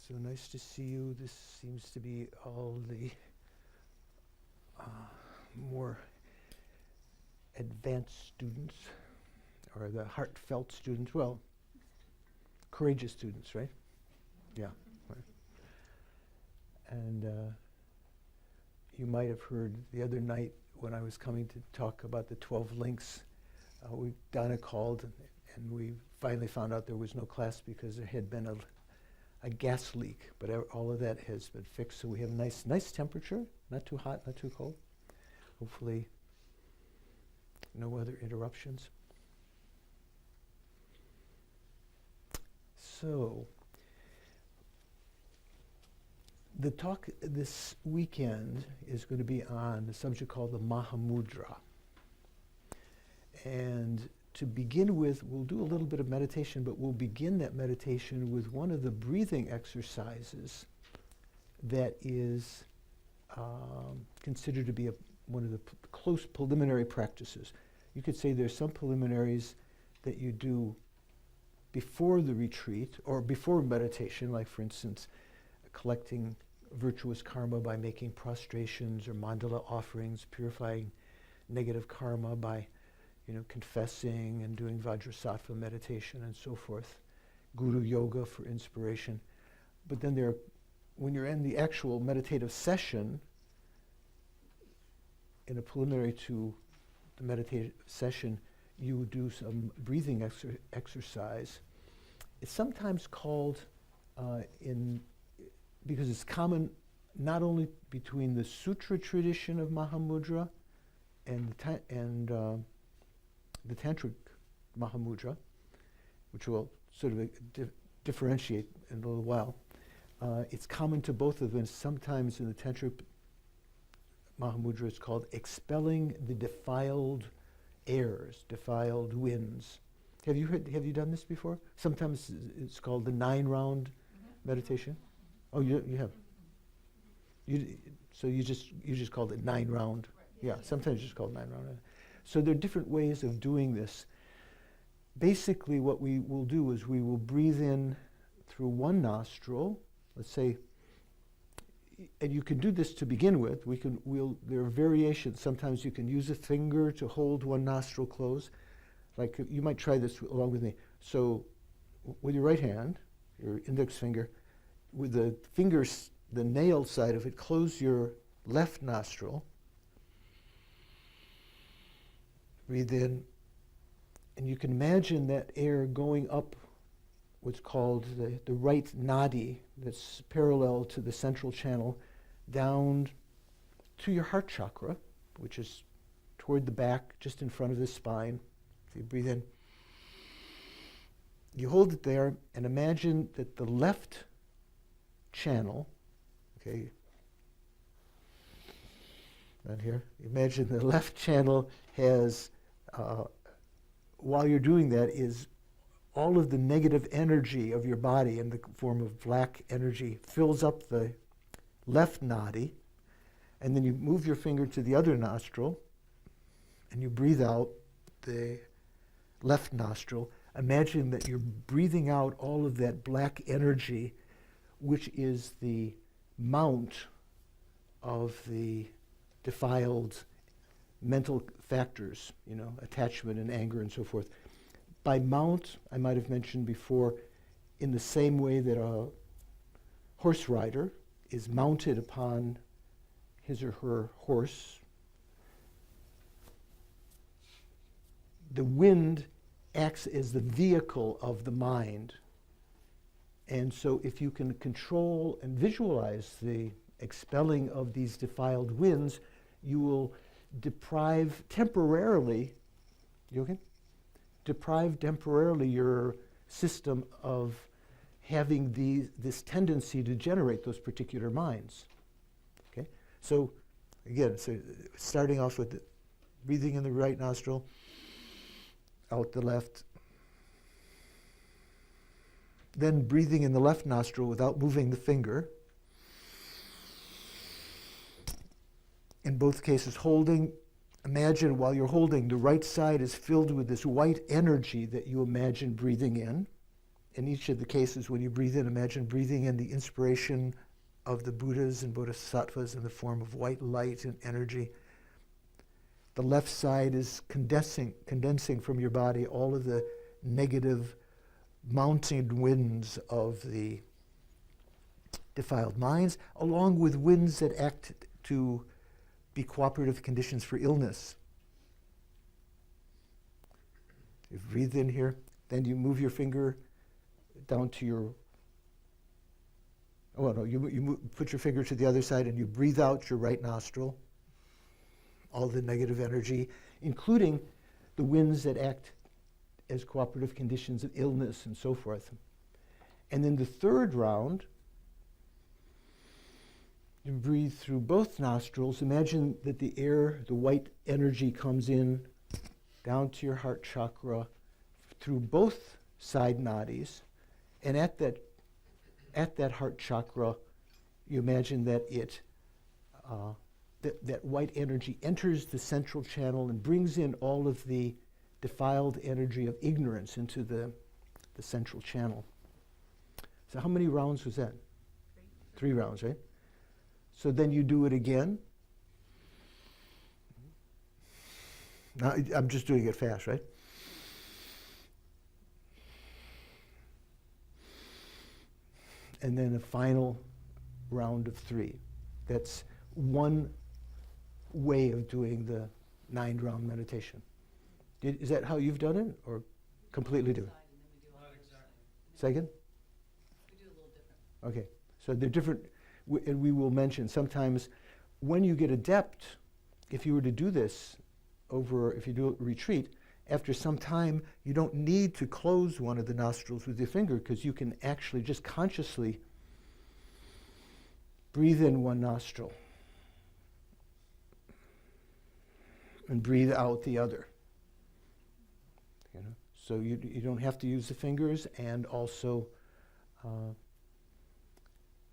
So nice to see you. This seems to be all the more advanced students, or the heartfelt students. Well, courageous students, right? Yeah. Right. And you might have heard the other night when I was coming to talk about the 12 links, Donna called, and we finally found out there was no class because there had been a gas leak, but all of that has been fixed, so we have nice temperature, not too hot, not too cold. Hopefully no other interruptions. So the talk this weekend is going to be on the subject called the Mahamudra. And to begin with, we'll do a little bit of meditation, but we'll begin that meditation with one of the breathing exercises that is considered to be one of the close preliminary practices. You could say there's some preliminaries that you do before the retreat or before meditation, like for instance, collecting virtuous karma by making prostrations or mandala offerings, purifying negative karma by confessing and doing Vajrasattva meditation and so forth, Guru Yoga for inspiration. But then when you're in the actual meditative session, in a preliminary to the meditative session, you do some breathing exercise. It's sometimes called, because it's common not only between the Sutra tradition of Mahamudra and the Tantric Mahamudra, which we'll sort of differentiate in a little while. It's common to both of them. Sometimes in the Tantric Mahamudra it's called expelling the defiled airs, defiled winds. Have you done this before? Sometimes it's called the 9-round meditation. Oh, you have. So you just called it 9-round. Yeah, sometimes it's called 9-round. So there are different ways of doing this. Basically, what we will do is we will breathe in through one nostril. Let's say, and you can do this to begin with. There are variations. Sometimes you can use a finger to hold one nostril closed. Like you might try this along with me. So, with your right hand, your index finger, with the fingers, the nail side of it, close your left nostril. Breathe in, and you can imagine that air going up what's called the right nadi, that's parallel to the central channel, down to your heart chakra, which is toward the back, just in front of the spine. So you breathe in. You hold it there, and imagine that the left channel, okay, down here, imagine the left channel has, while you're doing that, is all of the negative energy of your body in the form of black energy fills up the left nadi, and then you move your finger to the other nostril, and you breathe out the left nostril. Imagine that you're breathing out all of that black energy, which is the mount of the defiled mental factors, attachment and anger and so forth. By mount, I might have mentioned before, in the same way that a horse rider is mounted upon his or her horse, the wind acts as the vehicle of the mind. And so if you can control and visualize the expelling of these defiled winds, you will deprive temporarily your system of having this tendency to generate those particular minds. Okay? So again, starting off with breathing in the right nostril, out the left, then breathing in the left nostril without moving the finger. In both cases, imagine while you're holding, the right side is filled with this white energy that you imagine breathing in in each of the cases, when you breathe in, imagine breathing in the inspiration of the Buddhas and Bodhisattvas in the form of white light and energy. The left side is condensing from your body all of the negative mounting winds of the defiled minds, along with winds that act to be cooperative conditions for illness. You breathe in here, then you move your finger down to your, put your finger to the other side and you breathe out your right nostril, all the negative energy, including the winds that act as cooperative conditions of illness and so forth. And then the third round, you breathe through both nostrils. Imagine that the air, the white energy comes in down to your heart chakra through both side nadis. And at that heart chakra, you imagine that that white energy enters the central channel and brings in all of the defiled energy of ignorance into the central channel. So how many rounds was that? 3 rounds, right? So then you do it again. Now, I'm just doing it fast, right? And then a final round of 3. That's one way of doing the 9-round meditation. Is that how you've done it, or completely different? Not exactly. Second? We do a little different. Okay, so they're different, and we will mention sometimes when you get adept, if you were to do this if you do a retreat, after some time, you don't need to close one of the nostrils with your finger, because you can actually just consciously breathe in one nostril and breathe out the other. You know? So you don't have to use the fingers, and also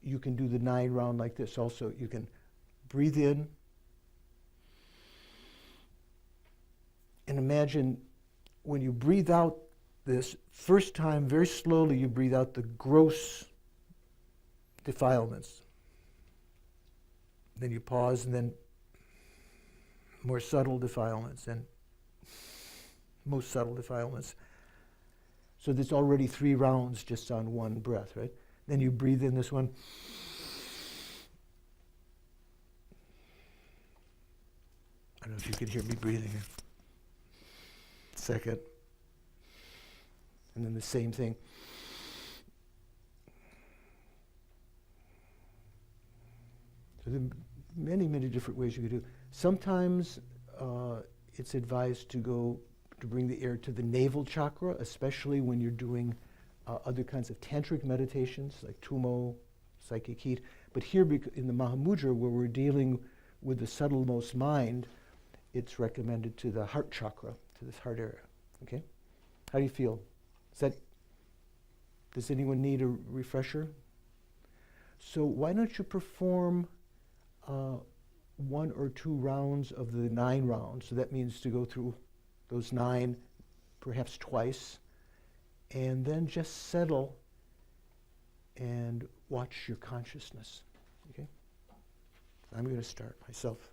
you can do the 9-round like this also. You can breathe in and imagine when you breathe out this, first time, very slowly you breathe out the gross defilements. Then you pause, and then more subtle defilements, and most subtle defilements. So there's already 3 rounds just on one breath, right? Then you breathe in this one. I don't know if you can hear me breathing here. Second. And then the same thing. So there are many, many different ways you could do. Sometimes it's advised to bring the air to the navel chakra, especially when you're doing other kinds of tantric meditations like Tummo, psychic heat. But here in the Mahamudra, where we're dealing with the subtlemost mind, it's recommended to the heart chakra, to this heart area. Okay? How do you feel? Does anyone need a refresher? So why don't you perform 1 or 2 rounds of the 9 rounds? So that means to go through those 9, perhaps twice, and then just settle and watch your consciousness. Okay? I'm going to start myself.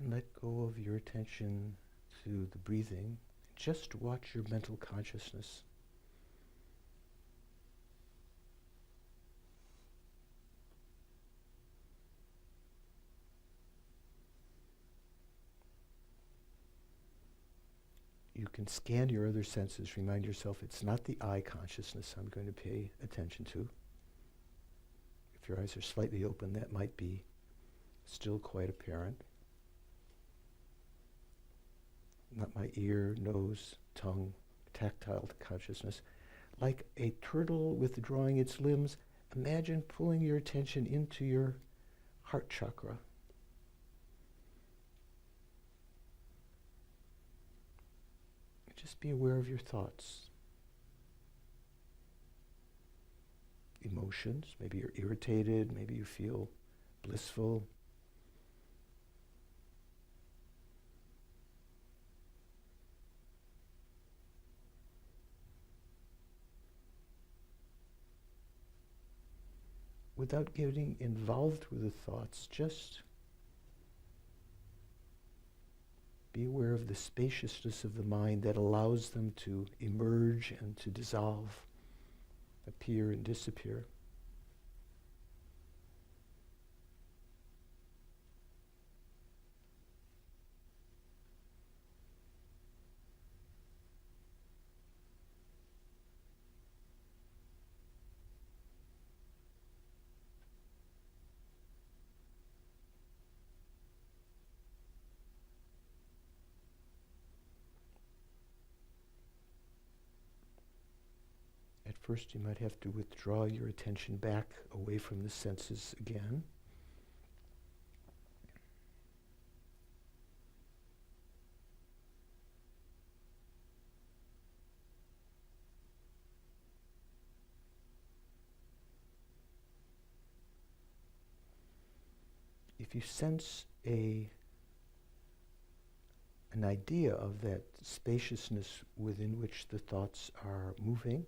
And let go of your attention to the breathing. Just watch your mental consciousness. You can scan your other senses. Remind yourself it's not the eye consciousness I'm going to pay attention to. If your eyes are slightly open, that might be still quite apparent. Not my ear, nose, tongue, tactile consciousness. Like a turtle withdrawing its limbs, imagine pulling your attention into your heart chakra. Just be aware of your thoughts. Emotions, maybe you're irritated, maybe you feel blissful. Without getting involved with the thoughts, just be aware of the spaciousness of the mind that allows them to emerge and to dissolve, appear and disappear. At first you might have to withdraw your attention back away from the senses again. If you sense an idea of that spaciousness within which the thoughts are moving,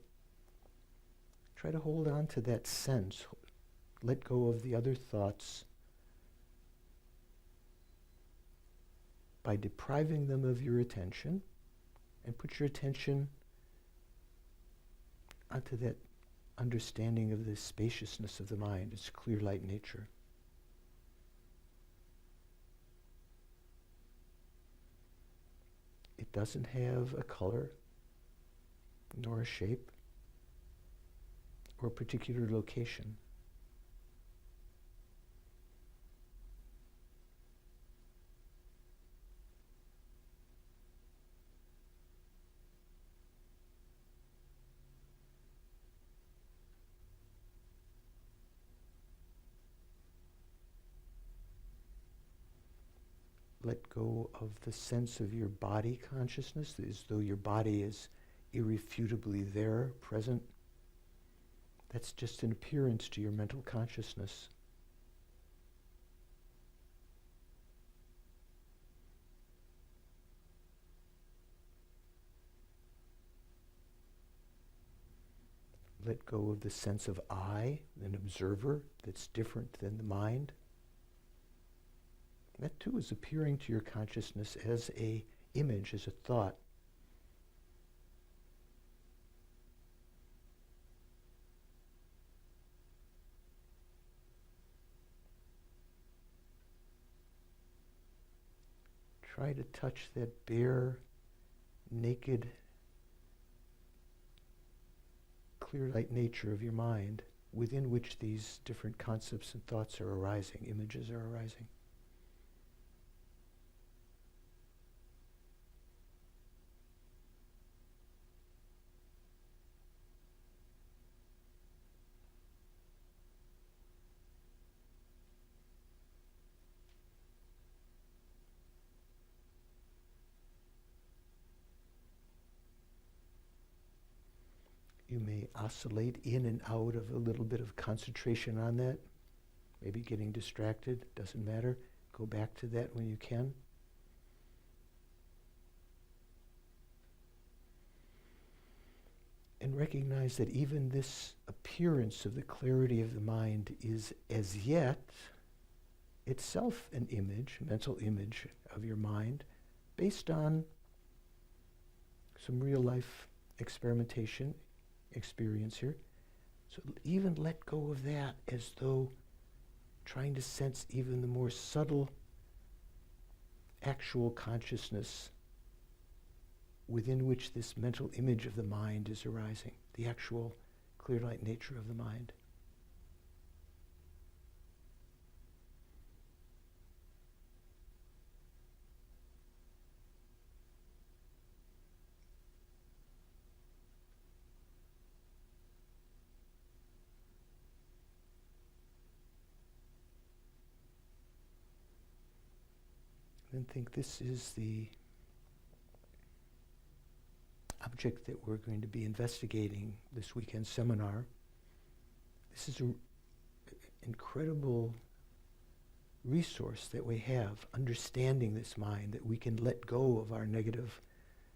try to hold on to that sense. Let go of the other thoughts by depriving them of your attention, and put your attention onto that understanding of the spaciousness of the mind, its clear light nature. It doesn't have a color, nor a shape, or a particular location. Let go of the sense of your body consciousness, as though your body is irrefutably there, present. That's just an appearance to your mental consciousness. Let go of the sense of I, an observer that's different than the mind. That too is appearing to your consciousness as an image, as a thought. Try to touch that bare, naked, clear light nature of your mind, within which these different concepts and thoughts are arising, images are arising. You may oscillate in and out of a little bit of concentration on that. Maybe getting distracted, doesn't matter. Go back to that when you can. And recognize that even this appearance of the clarity of the mind is as yet itself an image, mental image of your mind, based on some real life experimentation, experience here. So even let go of that as though trying to sense even the more subtle actual consciousness within which this mental image of the mind is arising, the actual clear light nature of the mind. And think this is the object that we're going to be investigating this weekend seminar. This is an incredible resource that we have, understanding this mind, that we can let go of our negative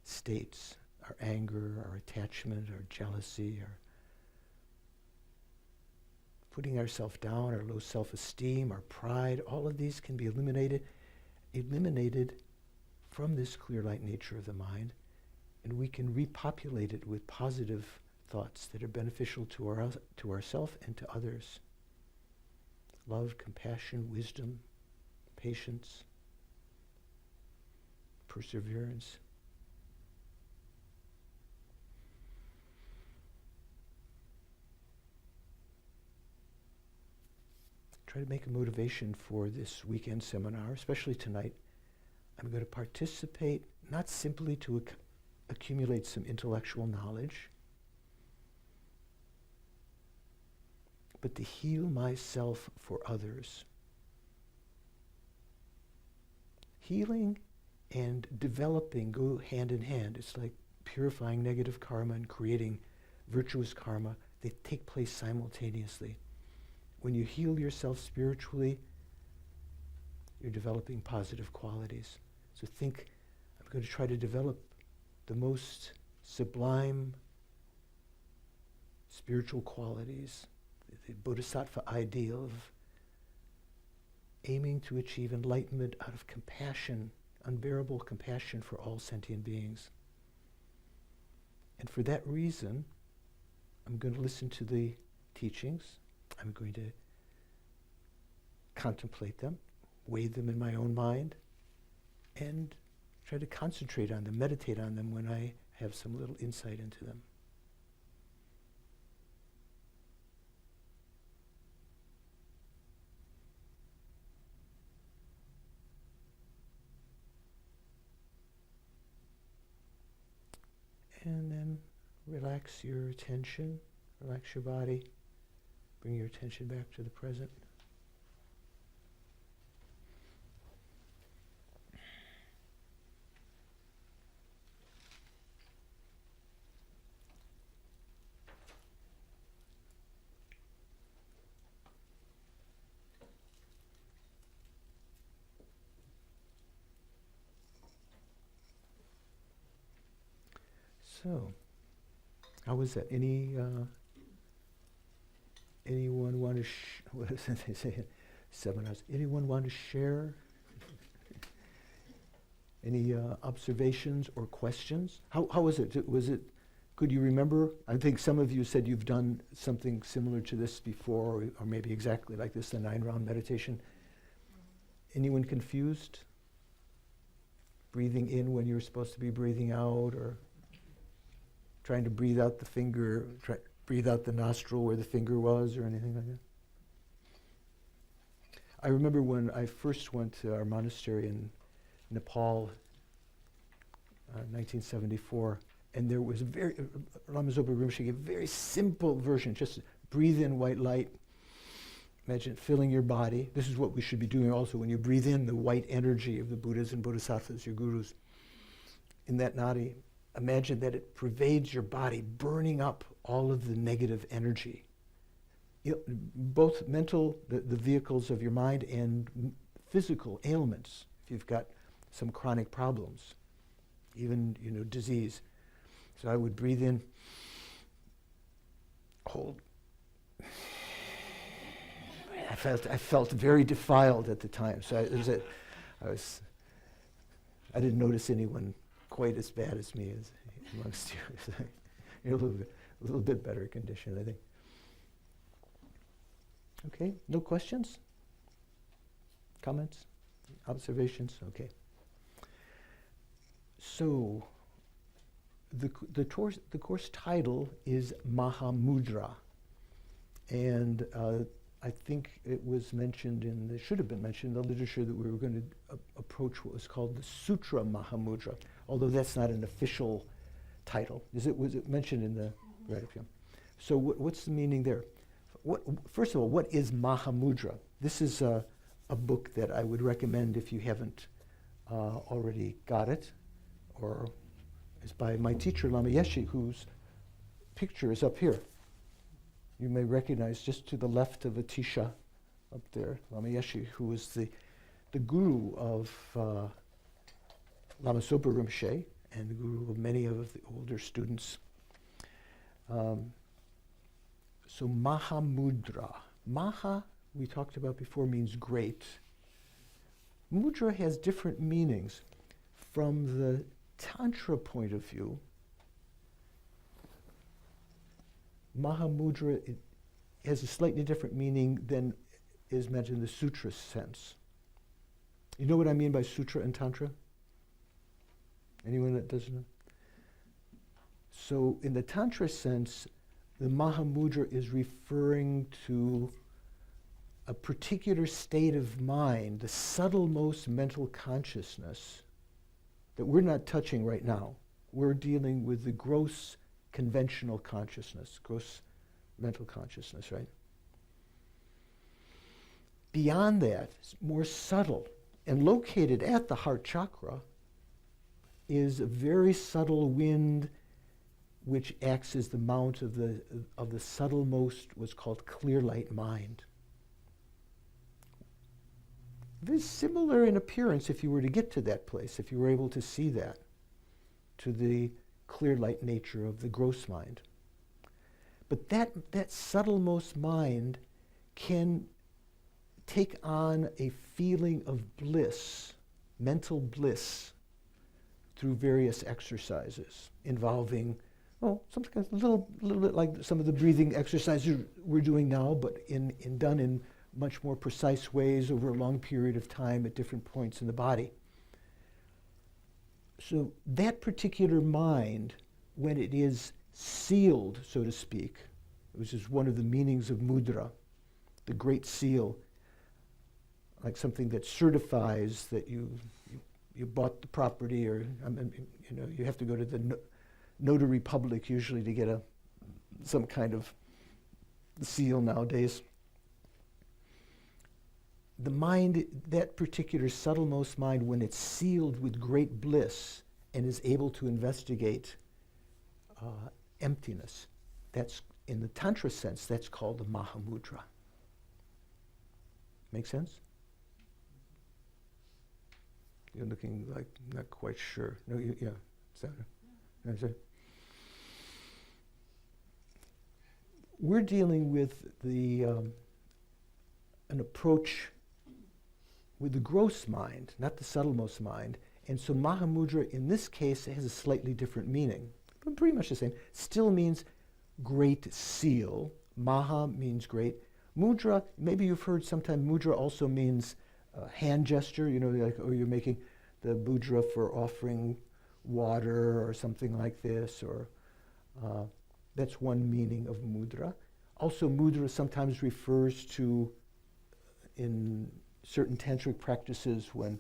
states, our anger, our attachment, our jealousy, our putting ourselves down, our low self-esteem, our pride. All of these can be eliminated from this clear light nature of the mind, and we can repopulate it with positive thoughts that are beneficial to ourselves and to others. Love, compassion, wisdom, patience, perseverance. Try to make a motivation for this weekend seminar, especially tonight. I'm going to participate not simply to accumulate some intellectual knowledge, but to heal myself for others. Healing and developing go hand in hand. It's like purifying negative karma and creating virtuous karma. They take place simultaneously. When you heal yourself spiritually, you're developing positive qualities. So think, I'm going to try to develop the most sublime spiritual qualities, the bodhisattva ideal of aiming to achieve enlightenment out of compassion, unbearable compassion for all sentient beings. And for that reason, I'm going to listen to the teachings. I'm going to contemplate them, weigh them in my own mind, and try to concentrate on them, meditate on them when I have some little insight into them. And then relax your attention, relax your body. Bring your attention back to the present. So, how was that? Anyone want to, what is it they say? Seminars. Anyone want to share any observations or questions? How was it? Could you remember? I think some of you said you've done something similar to this before, or maybe exactly like this, the 9-round meditation. Anyone confused? Breathing in when you're supposed to be breathing out, or trying to breathe out the finger, breathe out the nostril where the finger was, or anything like that? I remember when I first went to our monastery in Nepal, 1974, and there was Lama Zopa Rinpoche gave a very simple version, just breathe in white light. Imagine filling your body. This is what we should be doing also when you breathe in the white energy of the Buddhas and Bodhisattvas, your gurus. In that nadi, imagine that it pervades your body, burning up all of the negative energy. Both mental, the vehicles of your mind, and physical ailments, if you've got some chronic problems, even disease. So I would breathe in, hold, breathe I felt very defiled at the time. So I didn't notice anyone quite as bad as me as amongst you. So you're a little bit better condition, I think. Okay, no questions? Comments? Observations? Okay. So the course title is Mahamudra. And I think it was mentioned should have been mentioned in the literature that we were going to approach what was called the Sutra Mahamudra, although that's not an official title. Was it mentioned in the, right, yeah. So what's the meaning there? First of all, what is Mahamudra? This is a book that I would recommend if you haven't already got it, or it's by my teacher, Lama Yeshe, whose picture is up here. You may recognize just to the left of Atisha up there, Lama Yeshe, who was the guru of Lama Thubten Yeshe and the guru of many of the older students. So Mahamudra. Maha, we talked about before, means great. Mudra has different meanings. From the Tantra point of view, Mahamudra has a slightly different meaning than is meant in the Sutra sense. You know what I mean by Sutra and Tantra? Anyone that doesn't know? So in the Tantra sense, the Mahamudra is referring to a particular state of mind, the subtlemost mental consciousness that we're not touching right now. We're dealing with the gross conventional consciousness, gross mental consciousness, right? Beyond that, more subtle, and located at the heart chakra, is a very subtle wind which acts as the mount of the subtlemost, what's called clear light mind. Very similar in appearance if you were to get to that place, if you were able to see that, to the clear light nature of the gross mind. But that subtlemost mind can take on a feeling of bliss, mental bliss, through various exercises involving, something a little bit like some of the breathing exercises we're doing now, but done in much more precise ways over a long period of time at different points in the body. So that particular mind, when it is sealed, so to speak, which is one of the meanings of mudra, the great seal, like something that certifies that you bought the property, or you have to go to the notary public usually to get some kind of seal nowadays. The mind, that particular subtlemost mind, when it's sealed with great bliss and is able to investigate emptiness, that's, in the Tantra sense, that's called the Mahamudra. Make sense? You're looking like not quite sure. No, yeah. Is that we're dealing with an approach with the gross mind, not the subtlemost mind. And so Mahamudra in this case has a slightly different meaning, but pretty much the same. Still means great seal. Maha means great. Mudra, maybe you've heard sometime mudra also means hand gesture, like, you're making the mudra for offering water or something like this, or that's one meaning of mudra. Also, mudra sometimes refers to, in certain tantric practices, when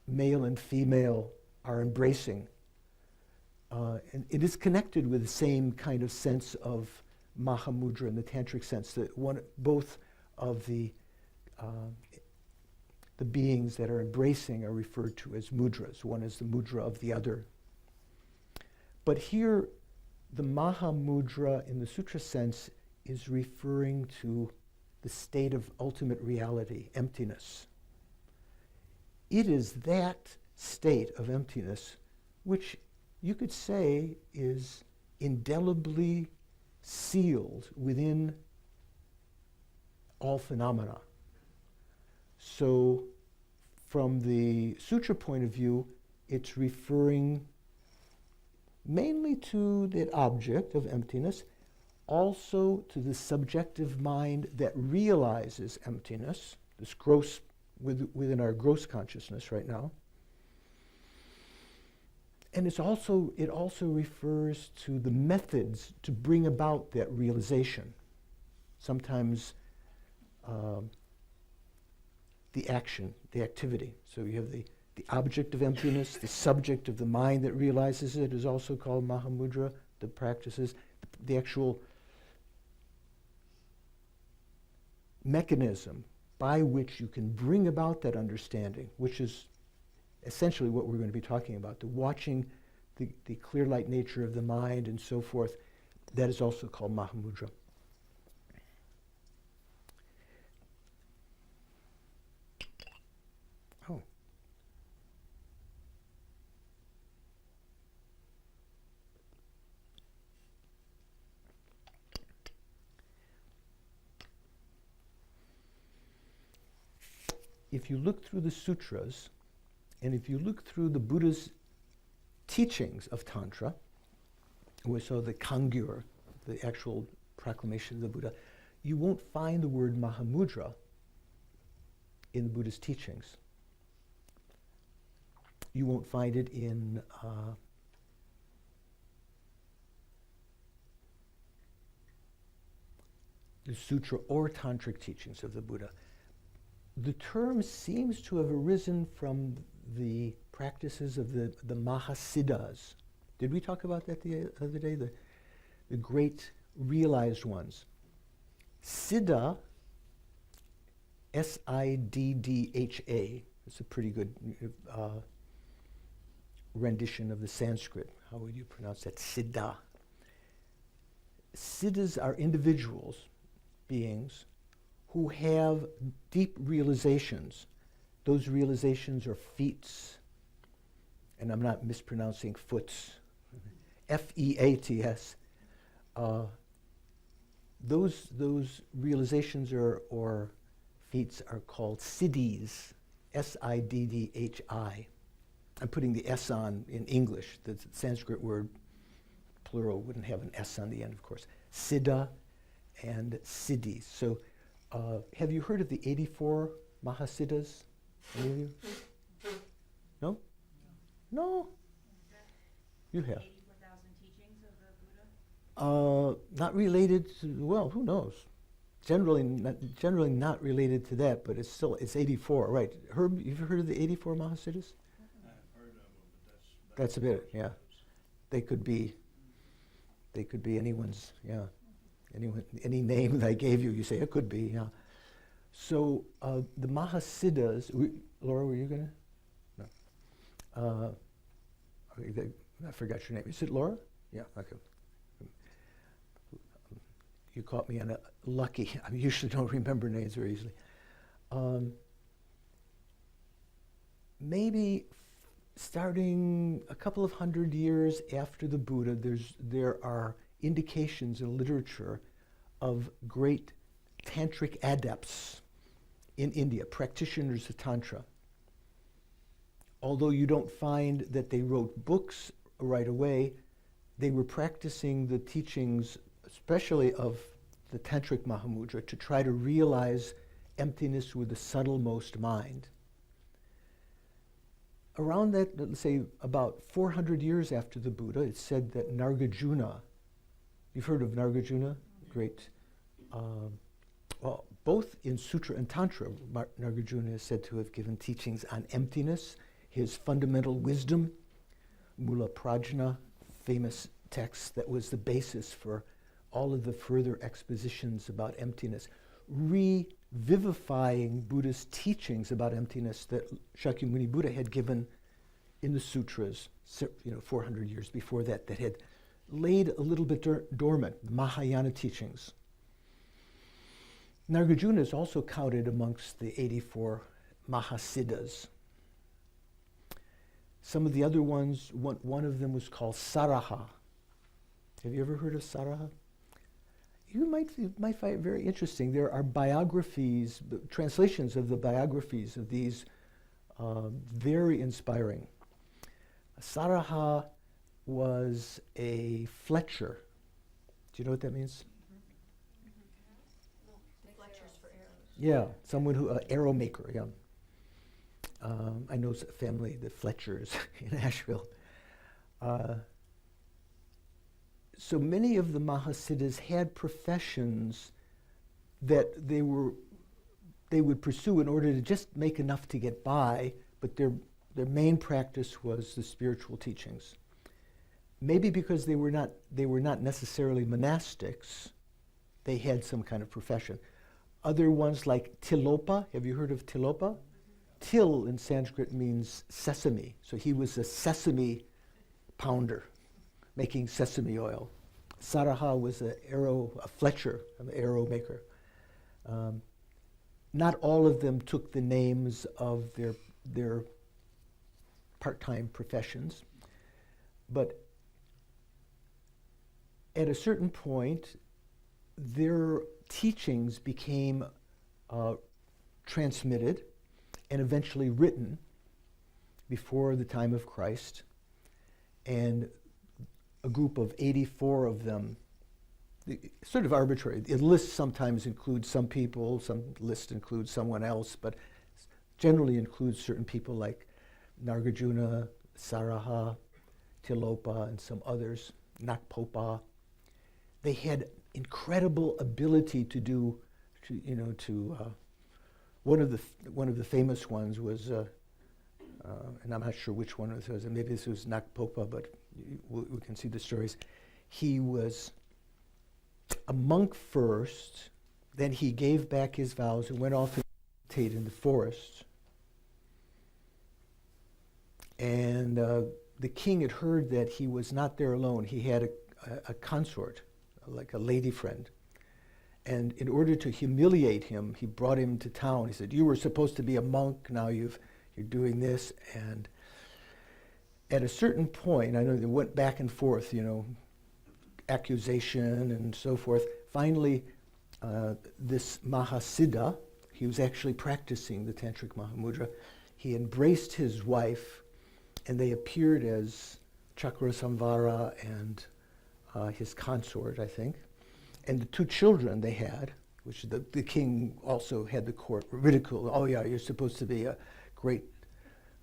male and female are embracing. And it is connected with the same kind of sense of Mahamudra in the tantric sense, that both of the beings that are embracing are referred to as mudras. One is the mudra of the other. But here, the Mahamudra in the sutra sense is referring to the state of ultimate reality, emptiness. It is that state of emptiness which you could say is indelibly sealed within all phenomena. So from the sutra point of view, it's referring mainly to the object of emptiness, also to the subjective mind that realizes emptiness, this gross, within our gross consciousness right now. And it also refers to the methods to bring about that realization. Sometimes the action, the activity. So you have the object of emptiness, the subject of the mind that realizes it is also called Mahamudra, the practices, the actual mechanism by which you can bring about that understanding, which is essentially what we're going to be talking about, the watching the clear light nature of the mind and so forth. That is also called Mahamudra. Oh. If you look through the sutras, and if you look through the Buddha's teachings of Tantra, so the Kangyur, the actual proclamation of the Buddha, you won't find the word Mahamudra in the Buddha's teachings. You won't find it in the sutra or tantric teachings of the Buddha. The term seems to have arisen from the practices of the Mahasiddhas. Did we talk about that the other day? The great realized ones. Siddha, S-I-D-D-H-A. It's a pretty good rendition of the Sanskrit. How would you pronounce that? Siddha. Siddhas are individuals, beings, who have deep realizations. Those realizations are feats, and I'm not mispronouncing foots, F-E-A-T-S. Those realizations or feats are called siddhis, S-I-D-D-H-I. I'm putting the S on in English. The Sanskrit word, plural, wouldn't have an S on the end, of course. Siddha and siddhis. So have you heard of the 84 Mahasiddhas? Any of you? No? No? You have. 84,000 teachings of the Buddha? Not related to, well, who knows? Generally not related to that, but it's 84, right? Herb, you've heard of the 84 Mahasiddhas? I've heard of them, but That's a bit, yeah. They could be anyone's, yeah. Any name that I gave you, you say it could be, yeah. So the Mahasiddhas, Laura, were you gonna? No. I forgot your name. Is it Laura? Yeah, okay. You caught me on a lucky. I usually don't remember names very easily. Maybe starting a couple of hundred years after the Buddha, there are indications in literature of great tantric adepts in India, practitioners of Tantra. Although you don't find that they wrote books right away, they were practicing the teachings, especially of the Tantric Mahamudra, to try to realize emptiness with the subtlemost mind. Around that, let's say about 400 years after the Buddha, it's said that Nargajuna, you've heard of Nargajuna? Great. Well, both in Sutra and Tantra, Nargajuna is said to have given teachings on emptiness, his fundamental wisdom, Mula Prajna, famous text that was the basis for all of the further expositions about emptiness, revivifying Buddha's teachings about emptiness that Shakyamuni Buddha had given in the sutras, 400 years before that had laid a little bit dormant, the Mahayana teachings. Nargajuna is also counted amongst the 84 Mahasiddhas. Some of the other ones, one of them was called Saraha. Have you ever heard of Saraha? you might find it very interesting. There are biographies, translations of the biographies of these, very inspiring. Saraha was a Fletcher. Do you know what that means? Fletchers for arrows. Yeah, someone who, arrow maker, yeah. I know a family, the Fletchers in Asheville. So many of the Mahasiddhas had professions that they would pursue in order to just make enough to get by, but their main practice was the spiritual teachings. Maybe because they were not necessarily monastics, they had some kind of profession. Other ones like Tilopa, have you heard of Tilopa? Til in Sanskrit means sesame, so he was a sesame pounder, making sesame oil. Saraha was a Fletcher, an arrow maker. Not all of them took the names of their part-time professions, but at a certain point, their teachings became transmitted and eventually written before the time of Christ, and a group of 84 of them, sort of arbitrary. The list sometimes includes some people, some list includes someone else, but generally includes certain people like Nagarjuna, Saraha, Tilopa, and some others, Nakpopa. They had incredible ability to do, one of the famous ones was, and I'm not sure which one it was, and maybe this was Nakpopa, but we can see the stories. He was a monk first, then he gave back his vows and went off to meditate in the forest. And the king had heard that he was not there alone. He had a consort, like a lady friend. And in order to humiliate him, he brought him to town. He said, "You were supposed to be a monk, now you're doing this." And at a certain point, I know they went back and forth, accusation and so forth. Finally, this Mahasiddha, he was actually practicing the Tantric Mahamudra. He embraced his wife, and they appeared as Chakrasamvara and his consort, I think. And the two children they had, which the king also had the court ridicule. "Oh yeah, you're supposed to be a great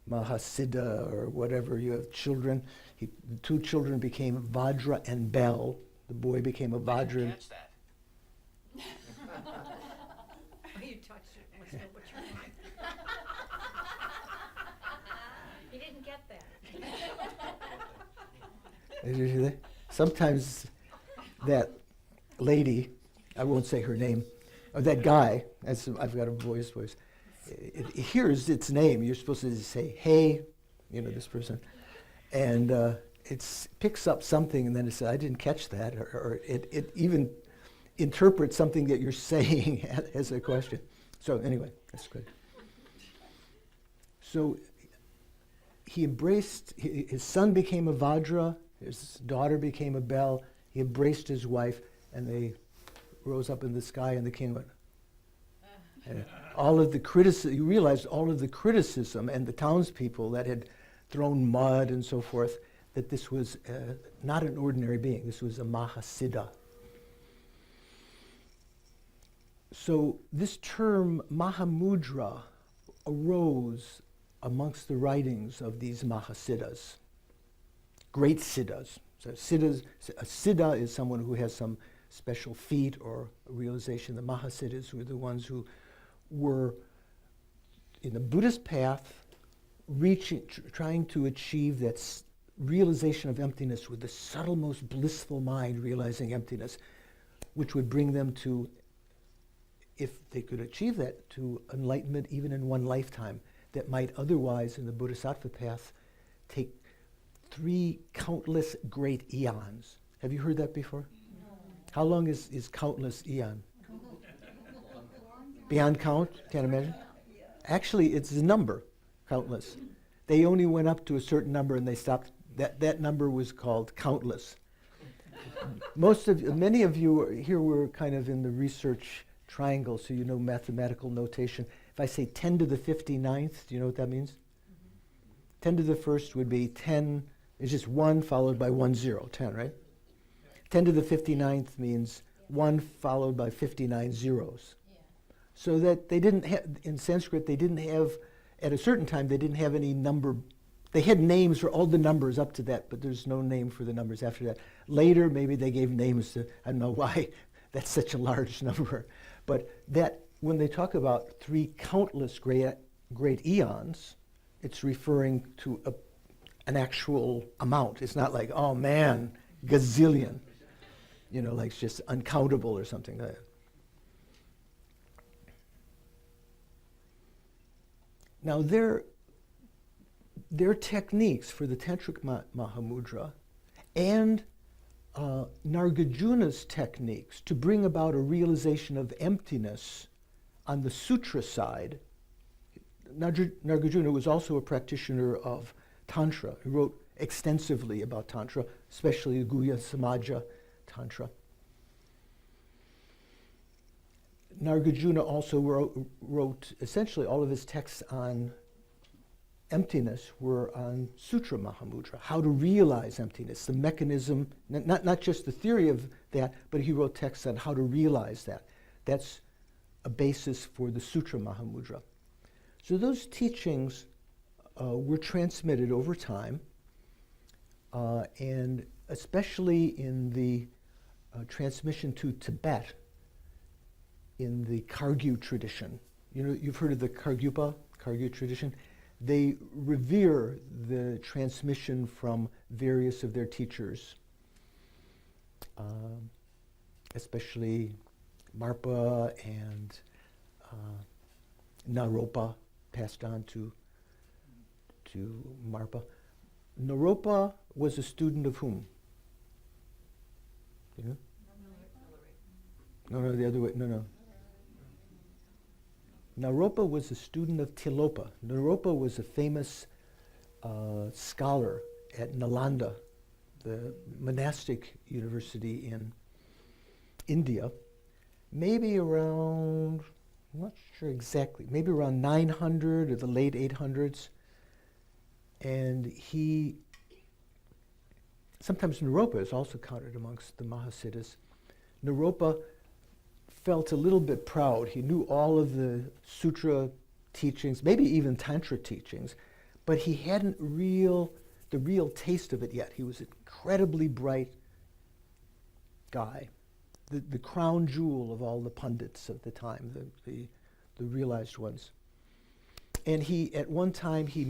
Mahasiddha or whatever, you have children." The two children became Vajra and Bel. The boy became a I Vajra. didn't catch that. You touched it, what's your mind? You didn't get that. Did you see that? Sometimes that lady, I won't say her name, or that guy, I've got a boy's voice, it hears its name. You're supposed to say, "Hey," this person. And it picks up something, and then it says, "I didn't catch that," or it even interprets something that you're saying as a question. So anyway, that's good. So he embraced, his son became a Vajra, his daughter became a Bel, he embraced his wife, and they rose up in the sky, and the king went. And all of the criticism, you realized all of the criticism and the townspeople that had thrown mud and so forth, that this was not an ordinary being, this was a Mahasiddha. So this term Mahamudra arose amongst the writings of these Mahasiddhas, great Siddhas. So a Siddha is someone who has some special feat or realization. The Mahasiddhas were the ones who were in the Buddhist path, trying to achieve that realization of emptiness with the subtle, most blissful mind realizing emptiness, which would bring them to, if they could achieve that, to enlightenment even in one lifetime, that might otherwise in the Bodhisattva path take 3 countless great eons. Have you heard that before? No. How long is countless eon? Beyond count? Can't imagine? Actually, it's a number, countless. They only went up to a certain number and they stopped. That number was called countless. Many of you here were kind of in the research triangle, so you know mathematical notation. If I say 10 to the 59th, do you know what that means? 10 to the first would be 10, it's just 1 followed by 1 0, 10, right? 10 to the 59th means 1 followed by 59 zeros. So that they didn't have, in Sanskrit, they didn't have, at a certain time, they didn't have any number. They had names for all the numbers up to that, but there's no name for the numbers after that. Later, maybe they gave names to, I don't know why that's such a large number. But that, when they talk about 3 countless great eons, it's referring to an actual amount. It's not like, oh man, gazillion. You know, like it's just uncountable or something like that. Now, their techniques for the Tantric Mahamudra and Nargajuna's techniques to bring about a realization of emptiness on the Sutra side. Nargajuna was also a practitioner of Tantra. He wrote extensively about Tantra, especially the Guhya Samaja Tantra. Nargajuna also wrote essentially all of his texts on emptiness were on Sutra Mahamudra, how to realize emptiness, the mechanism, not just the theory of that, but he wrote texts on how to realize that. That's a basis for the Sutra Mahamudra. So those teachings were transmitted over time, and especially in the transmission to Tibet, in the Khargyu tradition. You know, you've heard of the Khargyu tradition. They revere the transmission from various of their teachers, especially Marpa and Naropa, passed on to Marpa. Naropa was a student of whom? You know? No, the other way. No. Naropa was a student of Tilopa. Naropa was a famous scholar at Nalanda, the monastic university in India, maybe around, I'm not sure exactly, maybe around 900 or the late 800s. And sometimes Naropa is also counted amongst the Mahasiddhas. Naropa felt a little bit proud. He knew all of the sutra teachings, maybe even tantra teachings, but he hadn't the real taste of it yet. He was an incredibly bright guy, the crown jewel of all the pundits of the time, the realized ones. And at one time he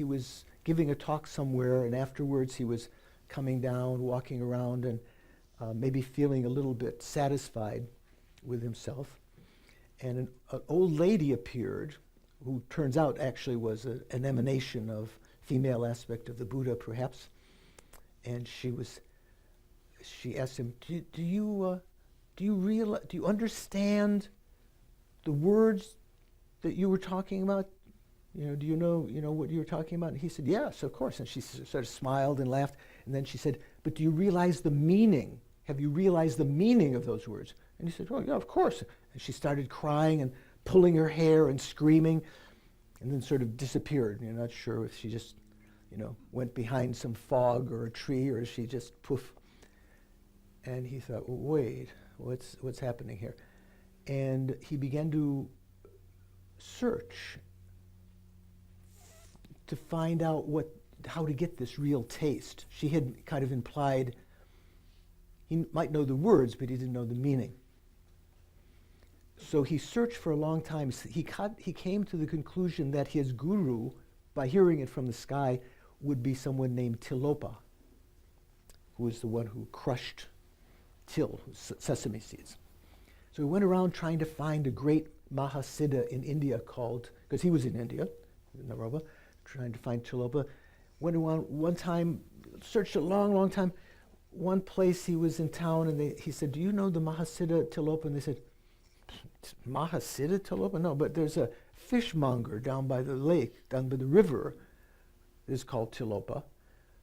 was giving a talk somewhere, and afterwards he was coming down, walking around, and maybe feeling a little bit satisfied with himself. And an old lady appeared, who turns out actually was an emanation of female aspect of the Buddha, perhaps. And she asked him, do you understand the words that you were talking about? Do you know what you were talking about? And he said, yes, of course. And she sort of smiled and laughed. And then she said, but do you realize the meaning? Have you realized the meaning of those words? And he said, oh, yeah, of course. And she started crying and pulling her hair and screaming, and then sort of disappeared. You're not sure if she just, went behind some fog or a tree, or she just poof. And he thought, well, wait, what's happening here? And he began to search to find out how to get this real taste. She had kind of implied he might know the words, but he didn't know the meaning. So he searched for a long time. He came to the conclusion that his guru, by hearing it from the sky, would be someone named Tilopa, who was the one who crushed till, sesame seeds. So he went around trying to find a great Mahasiddha in India because he was in India, Naropa, trying to find Tilopa. Went around one time, searched a long, long time. One place he was in town, and he said, do you know the Mahasiddha Tilopa? And they said, Mahasiddha Tilopa? No, but there's a fishmonger down by the lake, down by the river, is called Tilopa.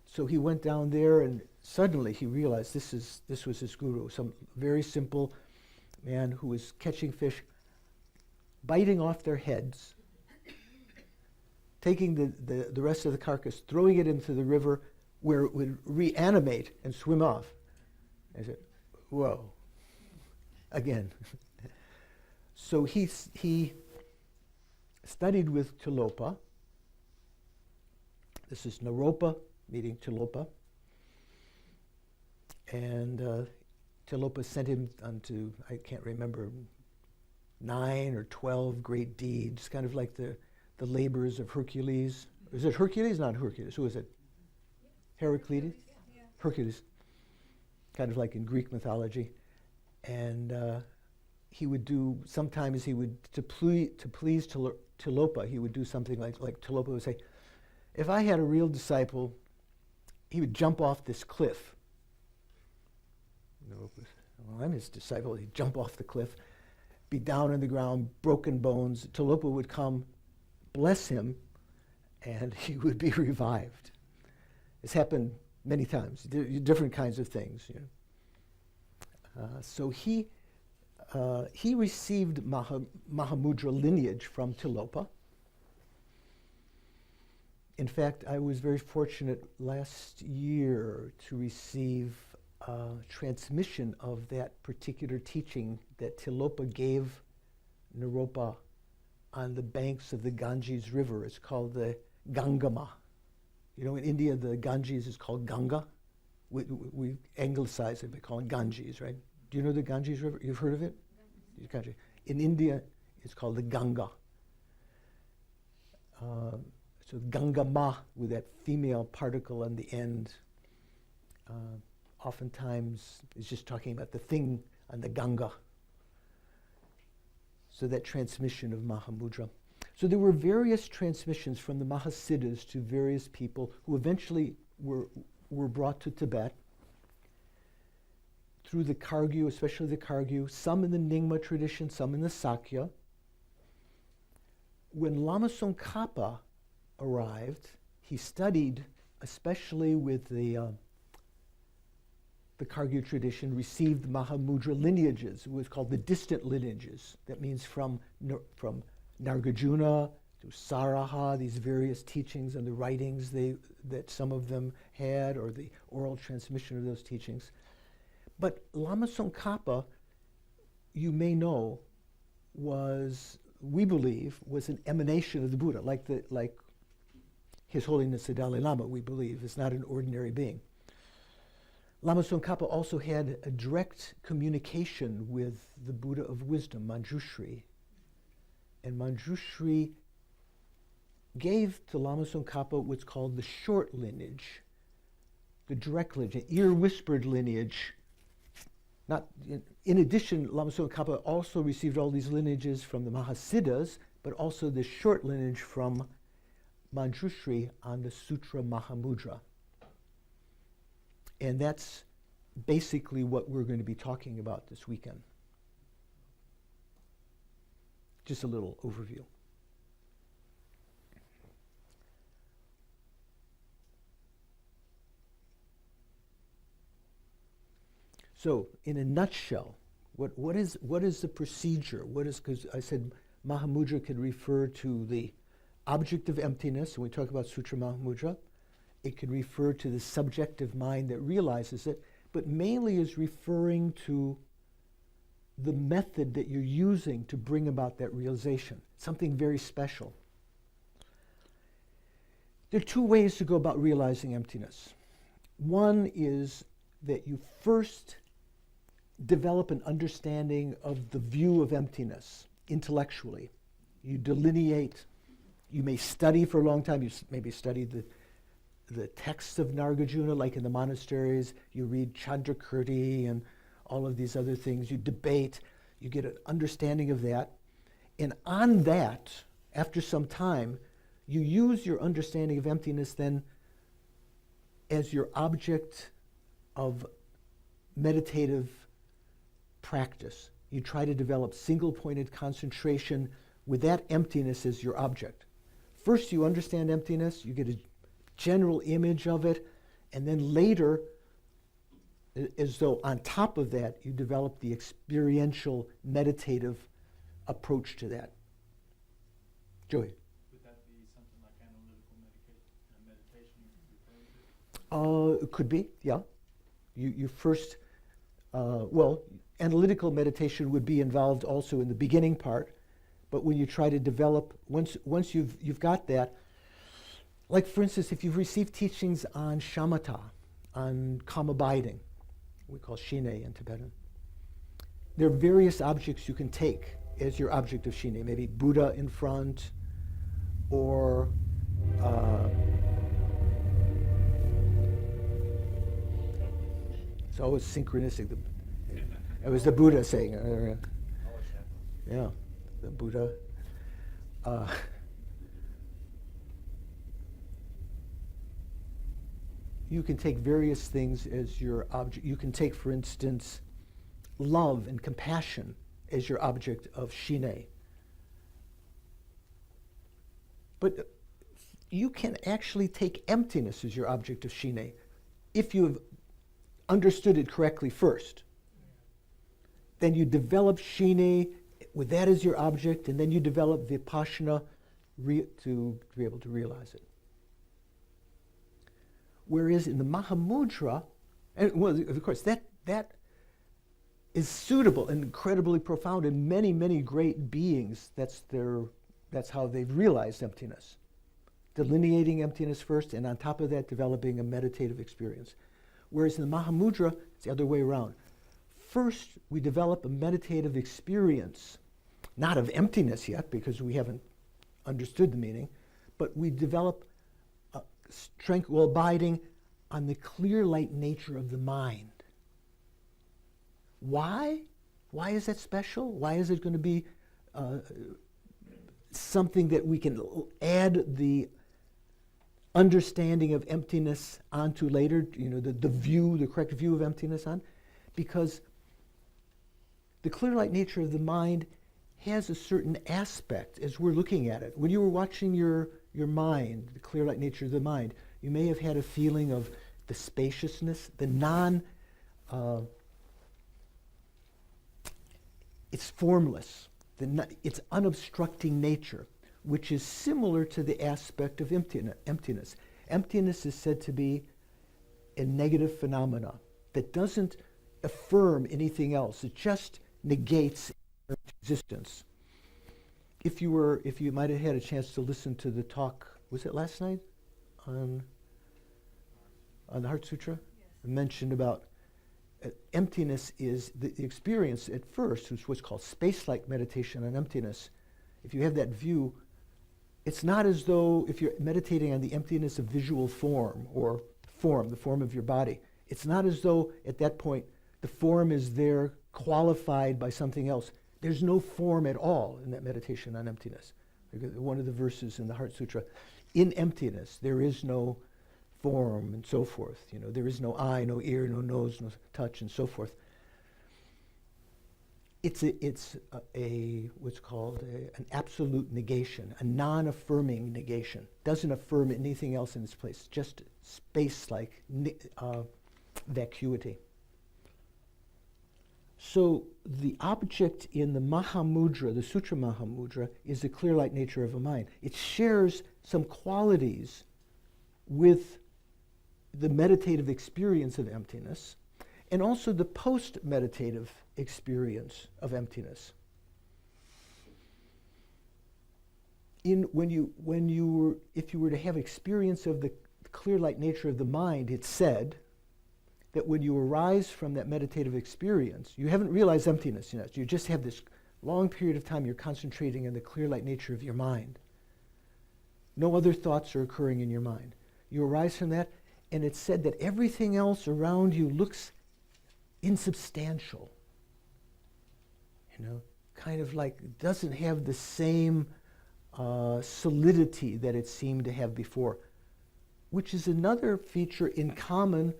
So he went down there and suddenly he realized this was his guru, some very simple man who was catching fish, biting off their heads, taking the rest of the carcass, throwing it into the river where it would reanimate and swim off. I said, whoa, again. So he studied with Tilopa. This is Naropa meeting Tilopa. And Tilopa sent him onto, I can't remember, 9 or 12 great deeds, kind of like the labors of Hercules. Is it Hercules? Not Hercules. Who is it? Heraclides? Yeah. Hercules. Kind of like in Greek mythology. And he would do, sometimes he would, to please Tilopa, he would do something like Tilopa would say, if I had a real disciple, he would jump off this cliff. Well, I'm his disciple. He'd jump off the cliff, be down on the ground, broken bones. Tilopa would come, bless him, and he would be revived. It's happened many times, different kinds of things. You know. So he received Mahamudra lineage from Tilopa. In fact, I was very fortunate last year to receive transmission of that particular teaching that Tilopa gave Naropa on the banks of the Ganges River. It's called the Gangama. You know, in India, the Ganges is called Ganga. We anglicize it by calling Ganges, right? Do you know the Ganges River? You've heard of it? Ganges. In India, it's called the Ganga. So Gangama, with that female particle on the end, oftentimes is just talking about the thing on the Ganga. So that transmission of Mahamudra. So there were various transmissions from the Mahasiddhas to various people who eventually were brought to Tibet through the Kagyu, especially the Kagyu, some in the Nyingma tradition, some in the Sakya. When Lama Tsongkhapa arrived, he studied, especially with the Kagyu tradition, received Mahamudra lineages. It was called the distant lineages. That means from Nargajuna to Saraha, these various teachings and the writings that some of them had, or the oral transmission of those teachings. But Lama Tsongkhapa, you may know, we believe, was an emanation of the Buddha, like His Holiness the Dalai Lama, we believe, is not an ordinary being. Lama Tsongkhapa also had a direct communication with the Buddha of wisdom, Manjushri. And Manjushri gave to Lama Tsongkhapa what's called the short lineage, the direct lineage, an ear-whispered lineage. In addition, Lama Tsongkhapa also received all these lineages from the Mahasiddhas, but also the short lineage from Manjushri on the Sutra Mahamudra. And that's basically what we're going to be talking about this weekend. Just a little overview. So, in a nutshell, what is the procedure? Because I said Mahamudra could refer to the object of emptiness, and we talk about Sutra Mahamudra. It could refer to the subjective mind that realizes it, but mainly is referring to the method that you're using to bring about that realization, something very special. There are two ways to go about realizing emptiness. One is that you first develop an understanding of the view of emptiness intellectually. You delineate, you may study for a long time, you maybe study the texts of Nargajuna, like in the monasteries, you read Chandrakirti and all of these other things, you debate, you get an understanding of that. And on that, after some time, you use your understanding of emptiness then as your object of meditative practice. You try to develop single-pointed concentration with that emptiness as your object. First, you understand emptiness, you get a general image of it, and then later as though on top of that you develop the experiential meditative approach to that. Joey? Would that be something like analytical meditation you're referring to? It could be, yeah. You first, well, analytical meditation would be involved also in the beginning part, but when you try to develop, once you've got that, like for instance, if you've received teachings on shamatha, on calm abiding, we call shine in Tibetan, there are various objects you can take as your object of shine, maybe Buddha in front, or it's always synchronistic. It was the Buddha saying, yeah, the Buddha. You can take various things as your object. You can take, for instance, love and compassion as your object of shine. But you can actually take emptiness as your object of shine if you have understood it correctly first. Then you develop shine with that as your object, and then you develop vipassana to be able to realize it. Whereas in the Mahamudra, and well, of course, that is suitable and incredibly profound, and many, many great beings, that's how they've realized emptiness. Delineating emptiness first, and on top of that, developing a meditative experience. Whereas in the Mahamudra, it's the other way around. First, we develop a meditative experience, not of emptiness yet, because we haven't understood the meaning, but we develop tranquil abiding on the clear light nature of the mind. Why? Why is that special? Why is it going to be something that we can add the understanding of emptiness onto later, the correct view of emptiness on? Because the clear light nature of the mind has a certain aspect as we're looking at it. When you were watching your mind, the clear light nature of the mind, you may have had a feeling of the spaciousness, the it's formless, its unobstructing nature, which is similar to the aspect of emptiness. Emptiness is said to be a negative phenomena that doesn't affirm anything else. It just negates existence. If you might have had a chance to listen to the talk, was it last night on the Heart Sutra? Yes. I mentioned about emptiness is the experience at first, which was what's called space-like meditation on emptiness. If you have that view, it's not as though if you're meditating on the emptiness of visual form or the form of your body, it's not as though at that point the form is there qualified by something else. There's no form at all in that meditation on emptiness. One of the verses in the Heart Sutra, in emptiness there is no form and so forth. There is no eye, no ear, no nose, no touch, and so forth. It's what's called an absolute negation, a non-affirming negation. Doesn't affirm anything else in its place. Just space-like vacuity. So the object in the Mahamudra, the Sutra Mahamudra, is the clear light nature of a mind. It shares some qualities with the meditative experience of emptiness, and also the post-meditative experience of emptiness. If you were to have experience of the clear light nature of the mind, it's said that when you arise from that meditative experience, you haven't realized emptiness yet. You just have this long period of time you're concentrating on the clear light nature of your mind. No other thoughts are occurring in your mind. You arise from that, and it's said that everything else around you looks insubstantial. Kind of like doesn't have the same solidity that it seemed to have before, which is another feature in common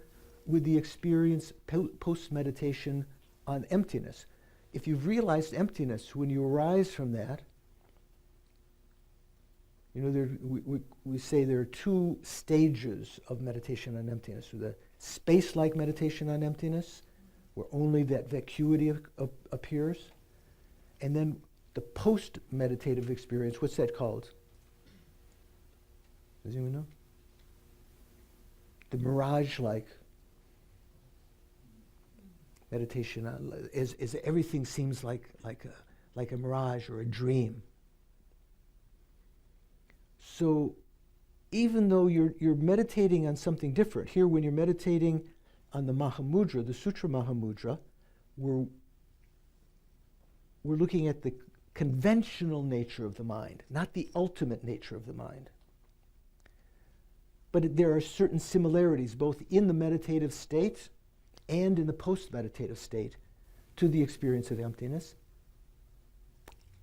with the experience post-meditation on emptiness. If you've realized emptiness, when you arise from that, we say there are two stages of meditation on emptiness. The space-like meditation on emptiness, where only that vacuity appears. And then the post-meditative experience, what's that called? Does anyone know? The mirage-like meditation is everything seems like a mirage or a dream. So even though you're meditating on something different, here when you're meditating on the Mahamudra, the Sutra Mahamudra, we're looking at the conventional nature of the mind, not the ultimate nature of the mind. But there are certain similarities both in the meditative state and in the post-meditative state to the experience of emptiness.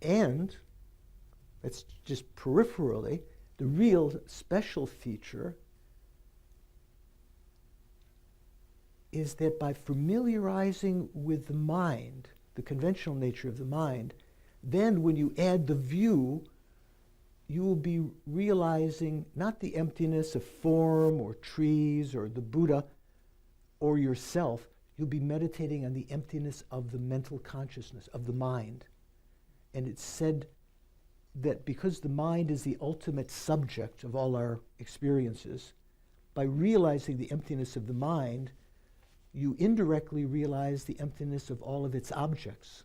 And, that's just peripherally, the real special feature is that by familiarizing with the mind, the conventional nature of the mind, then when you add the view, you will be realizing not the emptiness of form or trees or the Buddha or yourself. You'll be meditating on the emptiness of the mental consciousness, of the mind. And it's said that because the mind is the ultimate subject of all our experiences, by realizing the emptiness of the mind, you indirectly realize the emptiness of all of its objects.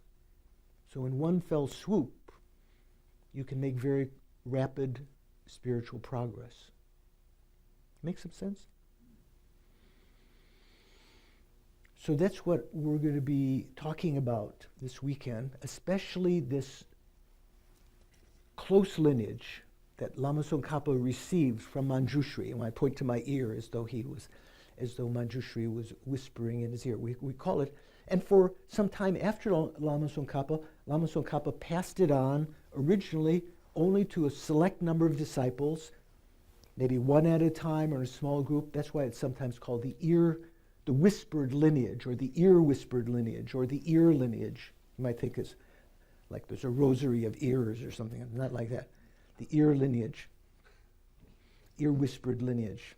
So in one fell swoop, you can make very rapid spiritual progress. Make some sense? So that's what we're going to be talking about this weekend, especially this close lineage that Lama Tsongkhapa received from Manjushri. And when I point to my ear as though Manjushri was whispering in his ear, we call it. And for some time after Lama Tsongkhapa passed it on originally only to a select number of disciples, maybe one at a time or in a small group. That's why it's sometimes called the whispered lineage, or the ear-whispered lineage, or the ear lineage. You might think it's like there's a rosary of ears or something. Not like that. The ear lineage, ear-whispered lineage.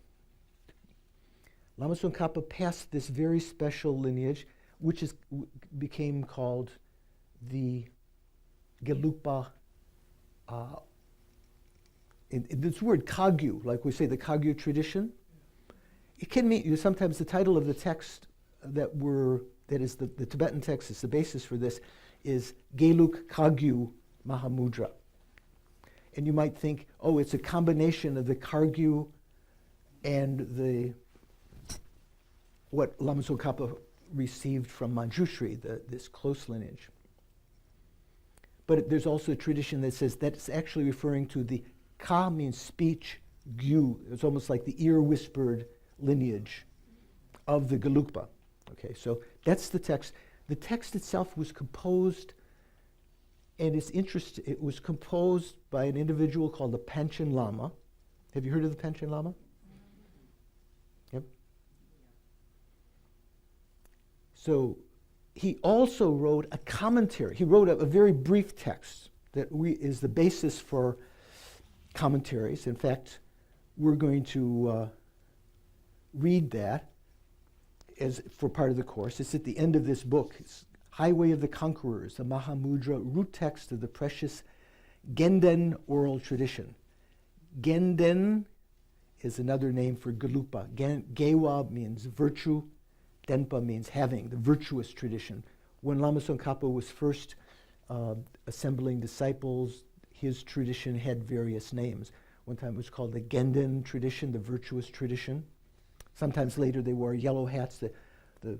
Lama Tsongkhapa passed this very special lineage, which became called the Gelugpa. In this word Kagyu, like we say, the Kagyu tradition, it can mean sometimes the title of the text that is the Tibetan text is the basis for this is Gelug Kagyu Mahamudra. And you might think, oh, it's a combination of the Kagyu and what Lama Tsongkhapa received from Manjushri, this close lineage. But there's also a tradition that says that's actually referring to the Ka means speech, Gyu. It's almost like the ear-whispered lineage of the Gelugpa. Okay, so that's the text. The text itself was composed, and it was composed by an individual called the Panchen Lama. Have you heard of the Panchen Lama? Yep. So he also wrote a commentary. He wrote a very brief text that is the basis for commentaries. In fact, we're going to read that as for part of the course. It's at the end of this book. It's Highway of the Conquerors, the Mahamudra root text of the precious Genden oral tradition. Genden is another name for Gelugpa. Gewa means virtue. Denpa means having, the virtuous tradition. When Lama Tsongkhapa was first assembling disciples, his tradition had various names. One time it was called the Genden tradition, the virtuous tradition. Sometimes later they wore yellow hats. The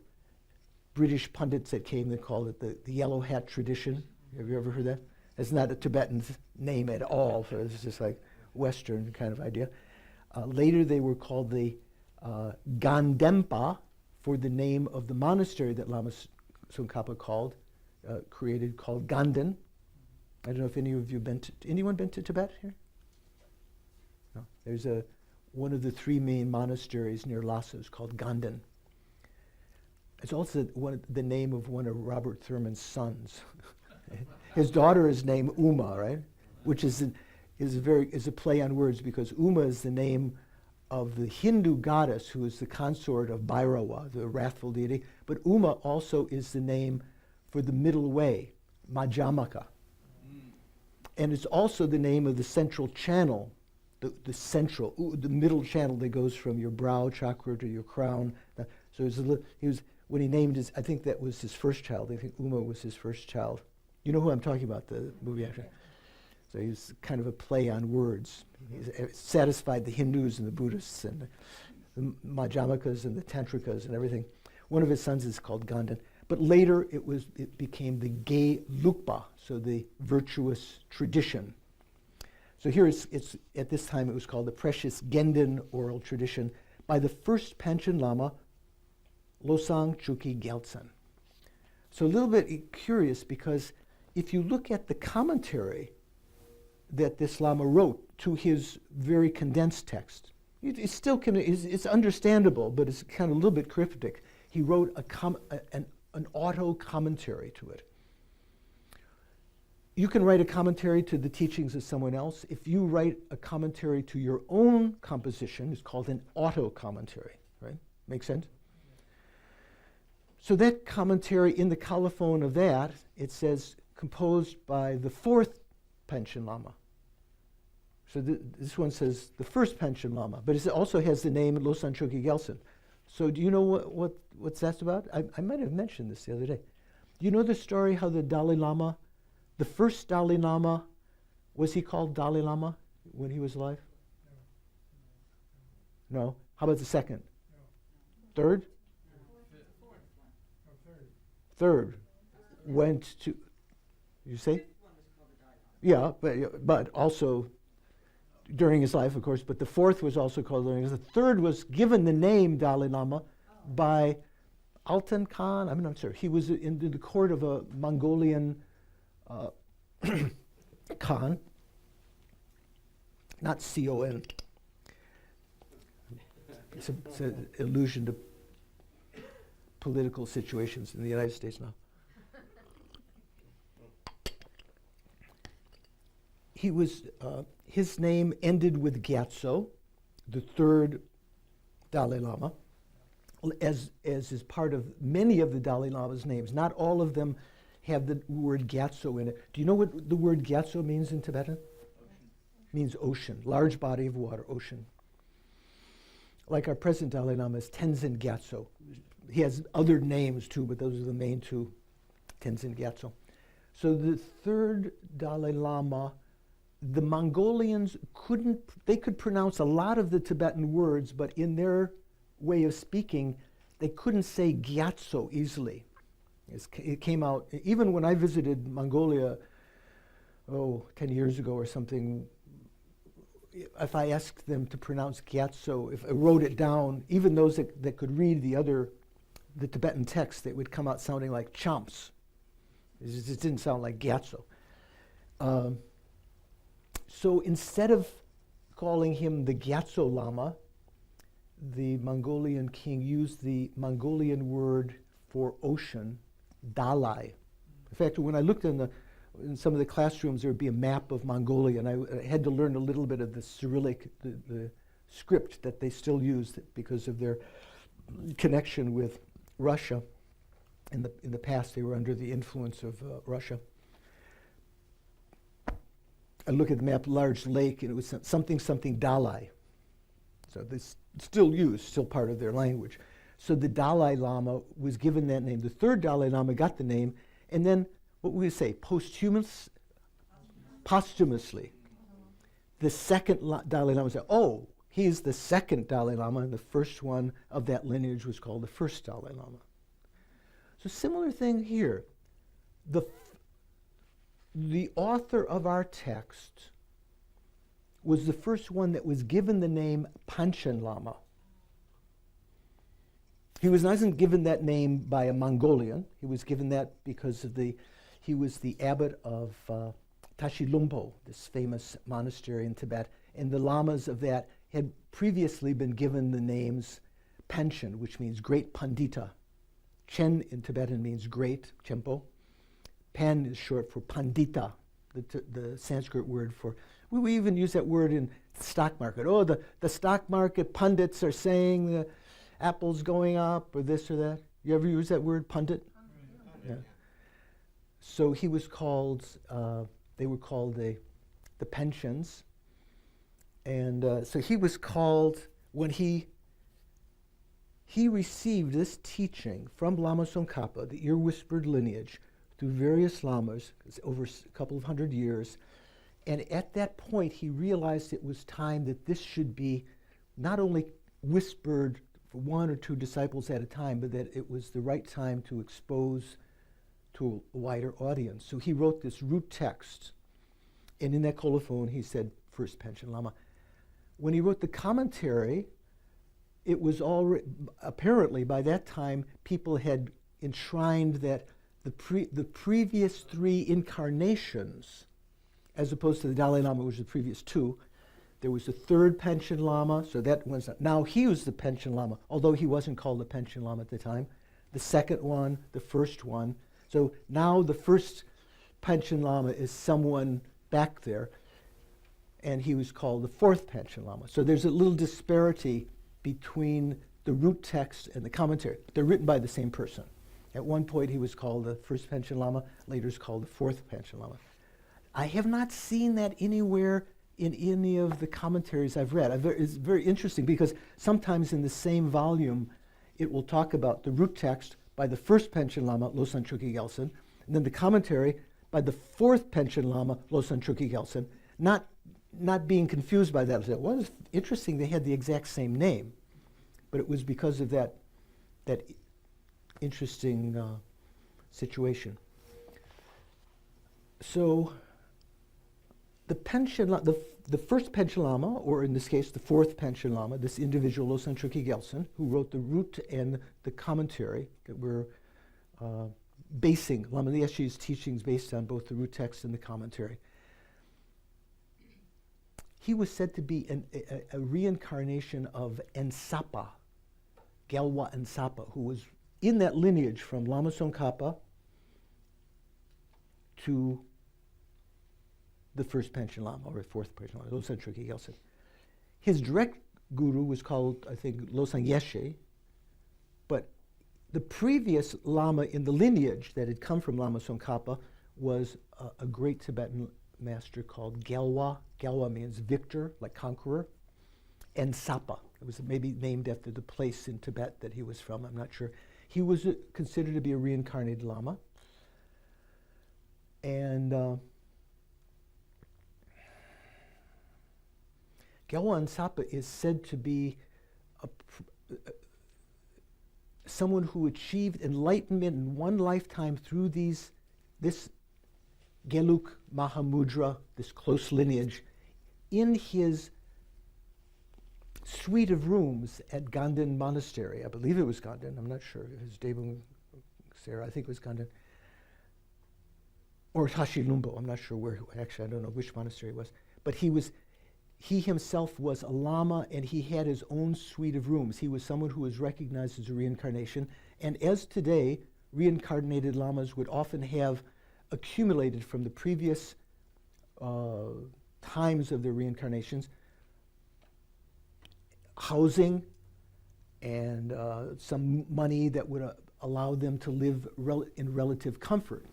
British pundits that came, they called it the yellow hat tradition. Have you ever heard that? It's not a Tibetan name at all, so it's just like Western kind of idea. Later they were called the Kadampa, for the name of the monastery that Lama Tsongkhapa created, called Ganden. I don't know if any of you anyone been to Tibet here? No. There's one of the three main monasteries near Lhasa is called Ganden. It's also the name of one of Robert Thurman's sons. His daughter is named Uma, right? Which is a play on words because Uma is the name of the Hindu goddess who is the consort of Bhairava, the wrathful deity, but Uma also is the name for the middle way, Majjhamaka. And it's also the name of the central channel, the middle channel that goes from your brow chakra to your crown. So when he named his, I think that was his first child. I think Uma was his first child. You know who I'm talking about, the movie actor. So he's kind of a play on words. He's satisfied the Hindus and the Buddhists and the Majjhamakas and the Tantrikas and everything. One of his sons is called Gandhan. But later it became the Ge Lukpa, so the virtuous tradition. So here it's at this time it was called the precious Gendin oral tradition by the first Panchen Lama, Losang Chukyi Gyaltsen. So a little bit curious because if you look at the commentary that this Lama wrote to his very condensed text, it's still it's understandable, but it's kind of a little bit cryptic. He wrote an auto commentary to it. You can write a commentary to the teachings of someone else. If you write a commentary to your own composition, it's called an auto commentary, right? Make sense? So that commentary, in the colophon of that, it says composed by the fourth Panchen Lama. So this one says the first Panchen Lama, but it also has the name Losang Chukyi Gyaltsen. So do you know what's that about? I might have mentioned this the other day. Do you know the story how the Dalai Lama, the first Dalai Lama, was he called Dalai Lama when he was alive? No. How about the second? Third? Third. Went to, you say? Yeah, but also during his life, of course, but the fourth was also called during his life. The third was given the name Dalai Lama by Altan Khan. I'm not sure. He was in the court of a Mongolian Khan, not C-O-N. It's an allusion to political situations in the United States now. He was, his name ended with Gyatso, the third Dalai Lama, as is part of many of the Dalai Lama's names. Not all of them have the word Gyatso in it. Do you know what the word Gyatso means in Tibetan? Ocean. Means ocean, large body of water, ocean. Like our present Dalai Lama is Tenzin Gyatso. He has other names too, but those are the main two, Tenzin Gyatso. So the third Dalai Lama, the Mongolians could pronounce a lot of the Tibetan words, but in their way of speaking, they couldn't say Gyatso easily. It came out, even when I visited Mongolia, 10 years ago or something, if I asked them to pronounce Gyatso, if I wrote it down, even those that could read the Tibetan text, it would come out sounding like chomps. It just didn't sound like Gyatso. So instead of calling him the Gyatso Lama, the Mongolian king used the Mongolian word for ocean, Dalai. In fact, when I looked in some of the classrooms, there would be a map of Mongolia, and I had to learn a little bit of the Cyrillic, the script that they still use because of their connection with Russia. In the past, they were under the influence of Russia. I look at the map, large lake, and it was something Dalai. So this still used, still part of their language. So the Dalai Lama was given that name. The third Dalai Lama got the name, and then what would we say? Posthumously. The second Dalai Lama said, "Oh, he's the second Dalai Lama," and the first one of that lineage was called the first Dalai Lama. So similar thing here. The author of our text was the first one that was given the name Panchen Lama. He wasn't given that name by a Mongolian. He was given that because he was the abbot of Tashilhunpo, this famous monastery in Tibet, and the lamas of that had previously been given the names Panchen, which means great Pandita. Chen in Tibetan means great, Chempo. Pan is short for Pandita, the Sanskrit word for We even use that word in the stock market. Oh, the stock market pundits are saying the Apple's going up or this or that. You ever use that word, pundit? Yeah. So he was called, they were called the pensions. And so he was called, when he received this teaching from Lama Tsongkhapa, the ear-whispered lineage, through various lamas over a couple of hundred years. And at that point, he realized it was time that this should be not only whispered for one or two disciples at a time, but that it was the right time to expose to a wider audience. So he wrote this root text. And in that colophon, he said, First Panchen Lama. When he wrote the commentary, it was already, apparently by that time, people had enshrined that the previous three incarnations, as opposed to the Dalai Lama, which was the previous two, there was a third Panchen Lama, so that was, now he was the Panchen Lama, although he wasn't called the Panchen Lama at the time. The second one, the first one. So now the first Panchen Lama is someone back there, and he was called the fourth Panchen Lama. So there's a little disparity between the root text and the commentary. They're written by the same person. At one point he was called the first Panchen Lama, later is called the fourth Panchen Lama. I have not seen that anywhere in any of the commentaries I've read. It's very interesting because sometimes in the same volume it will talk about the root text by the first Panchen Lama, Losang Chökyi Gyaltsen, and then the commentary by the fourth Panchen Lama, Losang Chökyi Gyaltsen, not being confused by that. It was interesting they had the exact same name, but it was because of that interesting situation. So the first Panchen Lama, or in this case the fourth Panchen Lama, this individual Losang Chökyi Gyaltsen, who wrote the root and the commentary that were basing Lama Yeshe's teachings based on both the root text and the commentary. He was said to be a reincarnation of Ensapa, Gyalwa Ensapa, who was in that lineage from Lama Tsongkhapa to the first Panchen Lama, or fourth Panchen Lama, Losang Chökyi Gyaltsen. His direct guru was called, I think, Losang Yeshe, but the previous Lama in the lineage that had come from Lama Tsongkhapa was a great Tibetan master called Gyalwa. Gyalwa means victor, like conqueror, and Sapa. It was maybe named after the place in Tibet that he was from, I'm not sure. He was considered to be a reincarnated Lama. And Gyalwa Ensapa is said to be someone who achieved enlightenment in one lifetime through this Geluk Mahamudra, this close lineage, in his suite of rooms at Ganden Monastery. I believe it was Ganden, I'm not sure. His Devung Sera, I think it was Ganden. Or Tashi Lumbo, I'm not sure where, actually I don't know which monastery it was. But he himself was a Lama, and he had his own suite of rooms. He was someone who was recognized as a reincarnation. And as today, reincarnated Lamas would often have accumulated from the previous times of their reincarnations housing and some money that would allow them to live in relative comfort.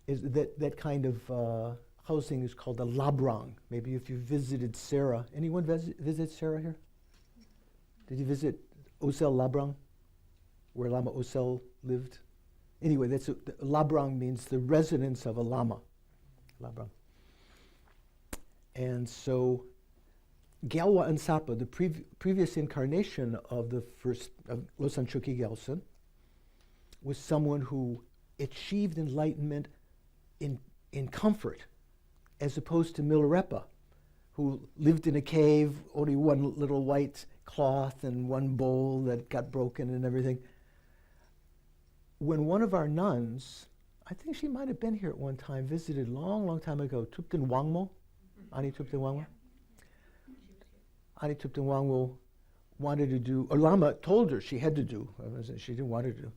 That kind of housing is called a labrang. Maybe if you visited Sera. Anyone visit Sera here? Did you visit Osel Labrang, where Lama Osel lived? Anyway, labrang means the residence of a Lama. Labrang. And so Gyalwa Ensapa, the previous incarnation of the first of Losang Chökyi Gyaltsen, was someone who achieved enlightenment in comfort, as opposed to Milarepa, who lived in a cave, only one little white cloth and one bowl that got broken and everything. When one of our nuns, I think she might have been here at one time, visited long time ago, Thubten Wangmo, Ani Thubten Wangmo. Ani Thubten Wangmo wanted to do, or Lama told her she had to do, she didn't want her to do,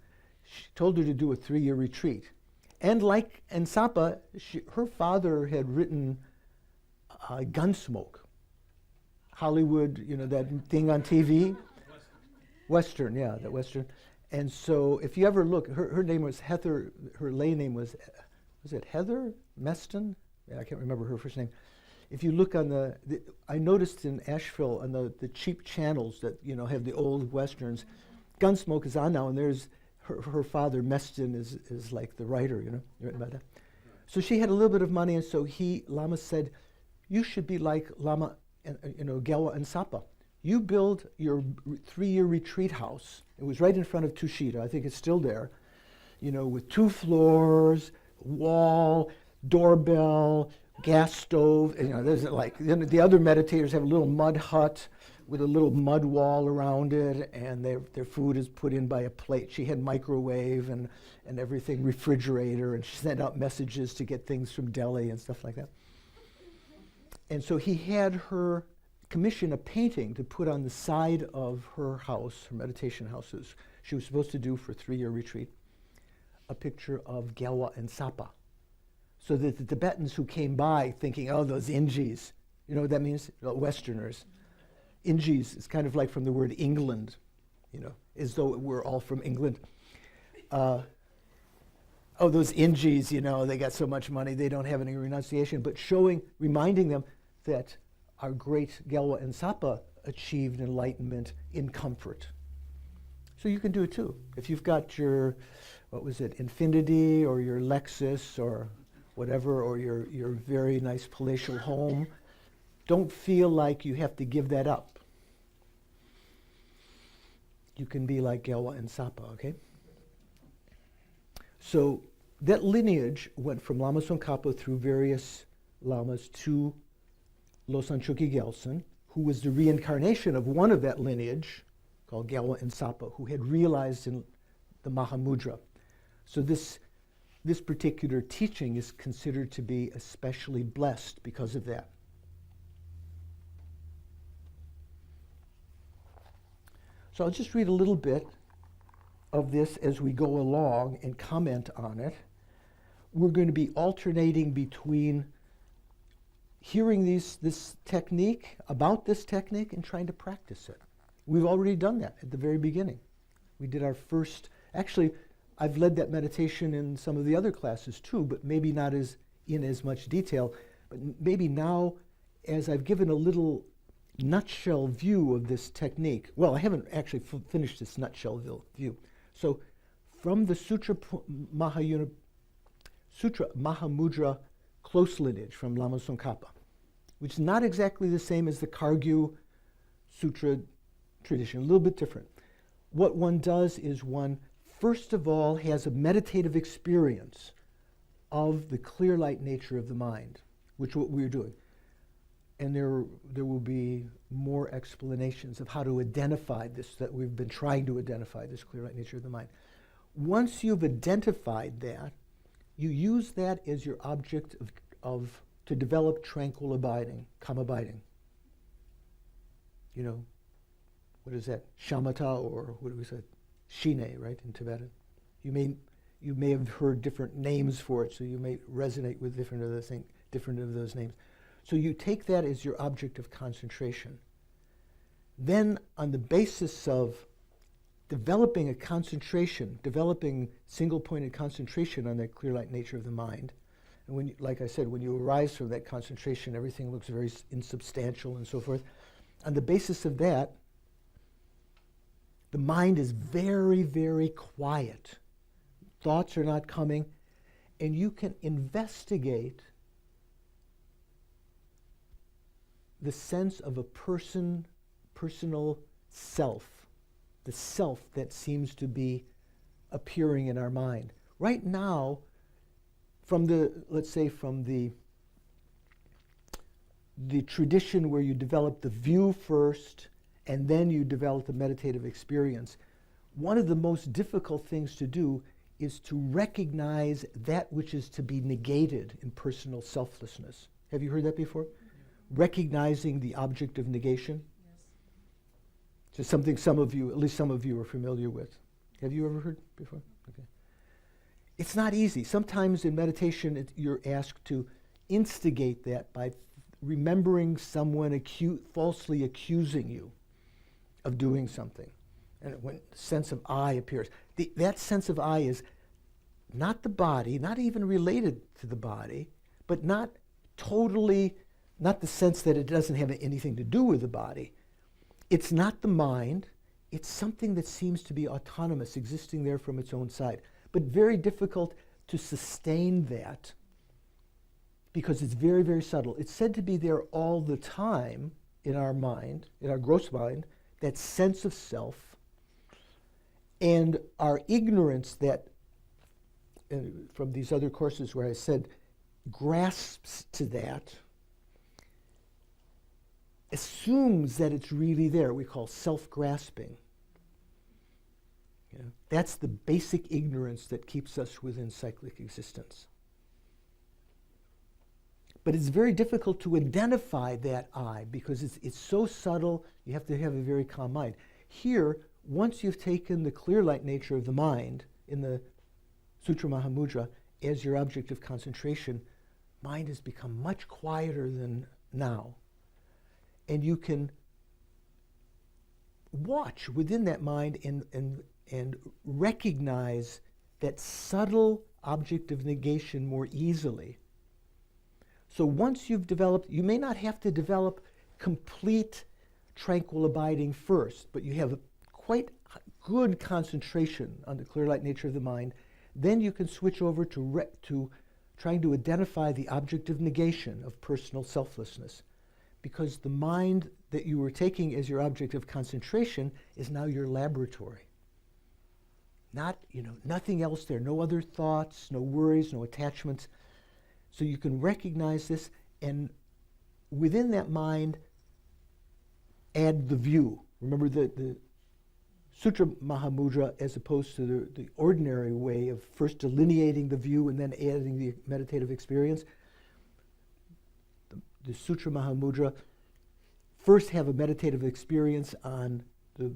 she told her to do a 3-year retreat. And like Ensapa, her father had written Gunsmoke. Hollywood, you know, that thing on TV? Western, yeah, that Western. And so if you ever look, her name was Heather, her lay name was it Heather Meston? Yeah, I can't remember her first name. If you look on I noticed in Asheville on the cheap channels that, you know, have the old Westerns, Gunsmoke is on now, and there's her father, Meston, is like the writer, you know, written about that. So she had a little bit of money, and so Lama said, you should be like Lama, you know, Gelwa and Sapa. You build your 3-year retreat house. It was right in front of Tushita. I think it's still there, you know, with 2 floors, wall, doorbell, gas stove. And, you know, there's like, the other meditators have a little mud hut with a little mud wall around it, and their food is put in by a plate. She had microwave and everything, refrigerator, and she sent out messages to get things from Delhi and stuff like that. And so he had her commission a painting to put on the side of her house, her meditation houses. She was supposed to do for a 3-year retreat, a picture of Gelwa and Sapa. So that the Tibetans who came by thinking, oh, those Ingis, you know what that means? Westerners. Ingis is kind of like from the word England, you know, as though we're all from England. Oh, those Ingis, you know, they got so much money, they don't have any renunciation, but reminding them that our great Gelwa and Sapa achieved enlightenment in comfort. So you can do it too. If you've got your, Infinity or your Lexus or whatever, or your very nice palatial home, don't feel like you have to give that up. You can be like Gelwa and Sapa, okay? So that lineage went from Lama Tsongkhapa through various lamas to Losang Chökyi Gyaltsen, who was the reincarnation of one of that lineage, called Gelwa and Sapa, who had realized in the Mahamudra. So this particular teaching is considered to be especially blessed because of that. So I'll just read a little bit of this as we go along and comment on it. We're going to be alternating between hearing this technique, about this technique, and trying to practice it. We've already done that at the very beginning. We did our first, actually, I've led that meditation in some of the other classes too, but maybe not in as much detail. But maybe now, as I've given a little nutshell view of this technique. Well, I haven't actually finished this nutshell view. So from the Sutra Mahamudra close lineage from Lama Tsongkhapa, which is not exactly the same as the Kargyu Sutra tradition, a little bit different. What one does is one, first of all, has a meditative experience of the clear light nature of the mind, which is what we're doing. And there will be more explanations of how to identify this, that we've been trying to identify this clear light nature of the mind. Once you've identified that, you use that as your object to develop tranquil abiding, calm abiding. You know, what is that? Shamatha, or what do we say? Shine, right, in Tibetan. You may have heard different names for it, so you may resonate with different of those names. So you take that as your object of concentration. Then, on the basis of developing a concentration, developing single-pointed concentration on that clear light nature of the mind, and when, like I said, when you arise from that concentration, everything looks very insubstantial and so forth. On the basis of that, the mind is very, very quiet. Thoughts are not coming, and you can investigate the sense of a personal self, the self that seems to be appearing in our mind. Right now, let's say from the tradition where you develop the view first and then you develop the meditative experience, one of the most difficult things to do is to recognize that which is to be negated in personal selflessness. Have you heard that before? Recognizing the object of negation. Yes. It's something some of you, at least some of you, are familiar with. Have you ever heard before? Okay. It's not easy. Sometimes in meditation you're asked to instigate that by remembering someone falsely accusing you of doing something. And when the sense of I appears, that sense of I is not the body, not even related to the body, but not totally, not the sense that it doesn't have anything to do with the body. It's not the mind. It's something that seems to be autonomous, existing there from its own side, but very difficult to sustain that because it's very, very subtle. It's said to be there all the time in our mind, in our gross mind, that sense of self, and our ignorance that, from these other courses where I said, grasps to that, assumes that it's really there. We call self-grasping. That's the basic ignorance that keeps us within cyclic existence. But it's very difficult to identify that I because it's so subtle, you have to have a very calm mind. Here, once you've taken the clear light nature of the mind in the Sutra Mahamudra as your object of concentration, mind has become much quieter than now. And you can watch within that mind and recognize that subtle object of negation more easily. So once you've developed, you may not have to develop complete tranquil abiding first, but you have a quite good concentration on the clear light nature of the mind. Then you can switch over to trying to identify the object of negation, of personal selflessness. Because the mind that you were taking as your object of concentration is now your laboratory. Nothing else there, no other thoughts, no worries, no attachments. So you can recognize this, and within that mind, add the view. Remember the Sutra Mahamudra, as opposed to the ordinary way of first delineating the view and then adding the meditative experience. The Sutra Mahamudra first have a meditative experience on the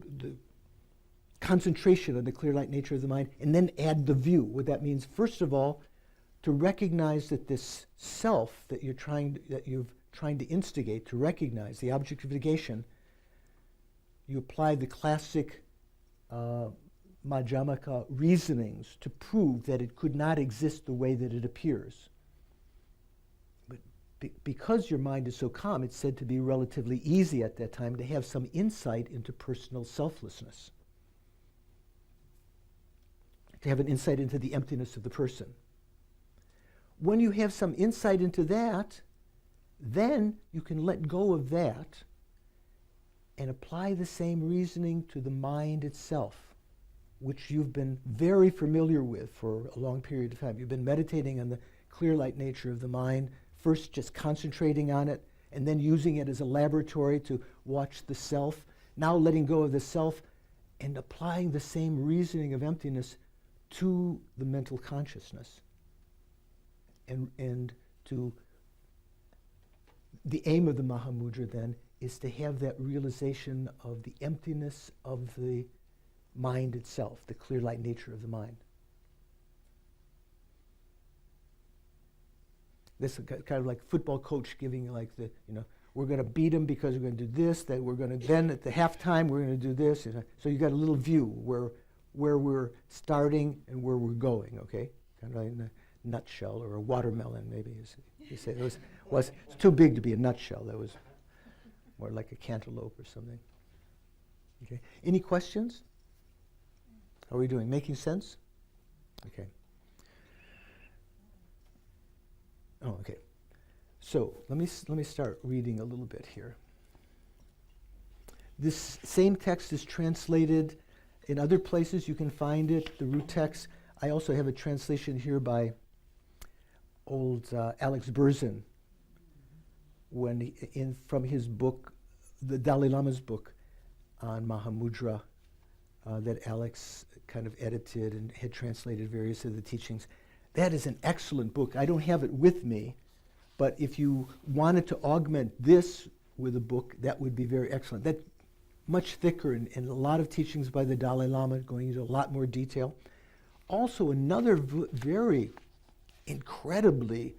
concentration on the clear light nature of the mind, and then add the view. What that means, first of all, to recognize that this self that you're trying to instigate, to recognize the object of negation, you apply the classic Madhyamaka reasonings to prove that it could not exist the way that it appears. But because your mind is so calm, it's said to be relatively easy at that time to have some insight into personal selflessness, to have an insight into the emptiness of the person. When you have some insight into that, then you can let go of that and apply the same reasoning to the mind itself, which you've been very familiar with for a long period of time. You've been meditating on the clear light nature of the mind, first just concentrating on it, and then using it as a laboratory to watch the self, now letting go of the self and applying the same reasoning of emptiness to the mental consciousness. And to the aim of the Mahamudra then is to have that realization of the emptiness of the mind itself, the clear light nature of the mind. This is kind of like football coach giving like the, we're going to beat them because we're going to do this, that we're going to, then at the halftime we're going to do this. So you got a little view where we're starting and where we're going, okay? Kind of like in a nutshell, or a watermelon maybe, as you say. It was it's too big to be a nutshell. That was more like a cantaloupe or something. Okay. Any questions? How are we doing? Making sense? Okay. Oh, okay. So let me start reading a little bit here. This same text is translated in other places. You can find it, the root text. I also have a translation here by old Alex Berzin, from his book, the Dalai Lama's book on Mahamudra, that Alex kind of edited and had translated various of the teachings. That is an excellent book. I don't have it with me, but if you wanted to augment this with a book, that would be very excellent. That's much thicker and a lot of teachings by the Dalai Lama going into a lot more detail. Also, another very incredibly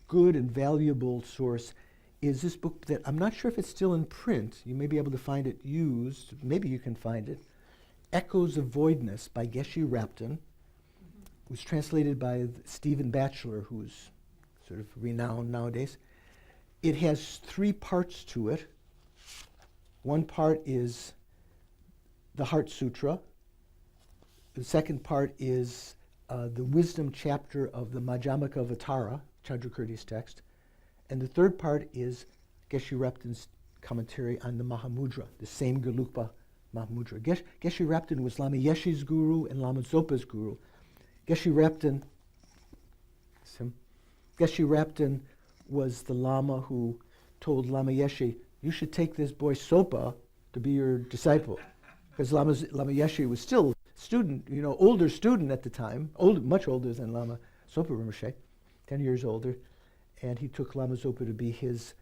good and valuable source is this book that I'm not sure if it's still in print. You may be able to find it used. Maybe you can find it. Echoes of Voidness by Geshe Rapton. It was translated by Stephen Batchelor, who's sort of renowned nowadays. It has 3 parts to it. One part is the Heart Sutra. The second part is the wisdom chapter of the Madhyamaka Vatara, Chandrakirti's text. And the third part is Geshe Rapton's commentary on the Mahamudra, the same Gelugpa Mahamudra. Geshe Rapton was Lama Yeshe's guru and Lama Zopa's guru. Geshe Rapton was the Lama who told Lama Yeshe, you should take this boy Sopa to be your disciple. Because Lama Yeshe was still student, older student at the time, much older than Lama Zopa Rinpoche, 10 years older. And he took Lama Zopa to be his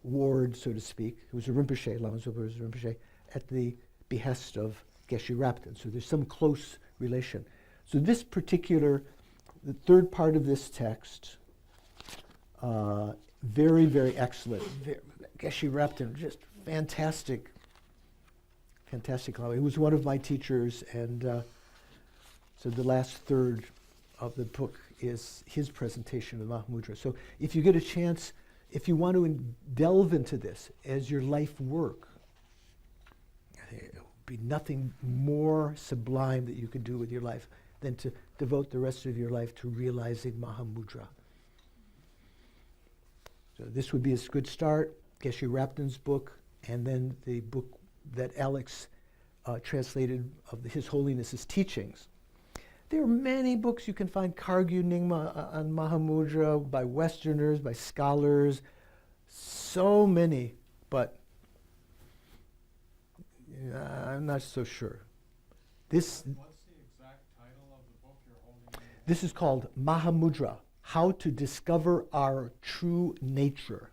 ward, so to speak. He was a Rinpoche, Lama Zopa was a Rinpoche, at the behest of Geshe Rapton. So there's some close relation. So this particular, the third part of this text, very, very excellent. Geshe Rapton, just fantastic Lama. He was one of my teachers, and so the last third of the book is his presentation of the Mahamudra. So if you get a chance, if you want to delve into this as your life work, it would be nothing more sublime that you could do with your life than to devote the rest of your life to realizing Mahamudra. So this would be a good start, Geshe Rapton's book, and then the book that Alex translated of His Holiness's teachings. There are many books you can find, Kargyu Nyingma on Mahamudra, by Westerners, by scholars, so many, but I'm not so sure. What's the exact title of the book you're holding? This is called Mahamudra, How to Discover Our True Nature.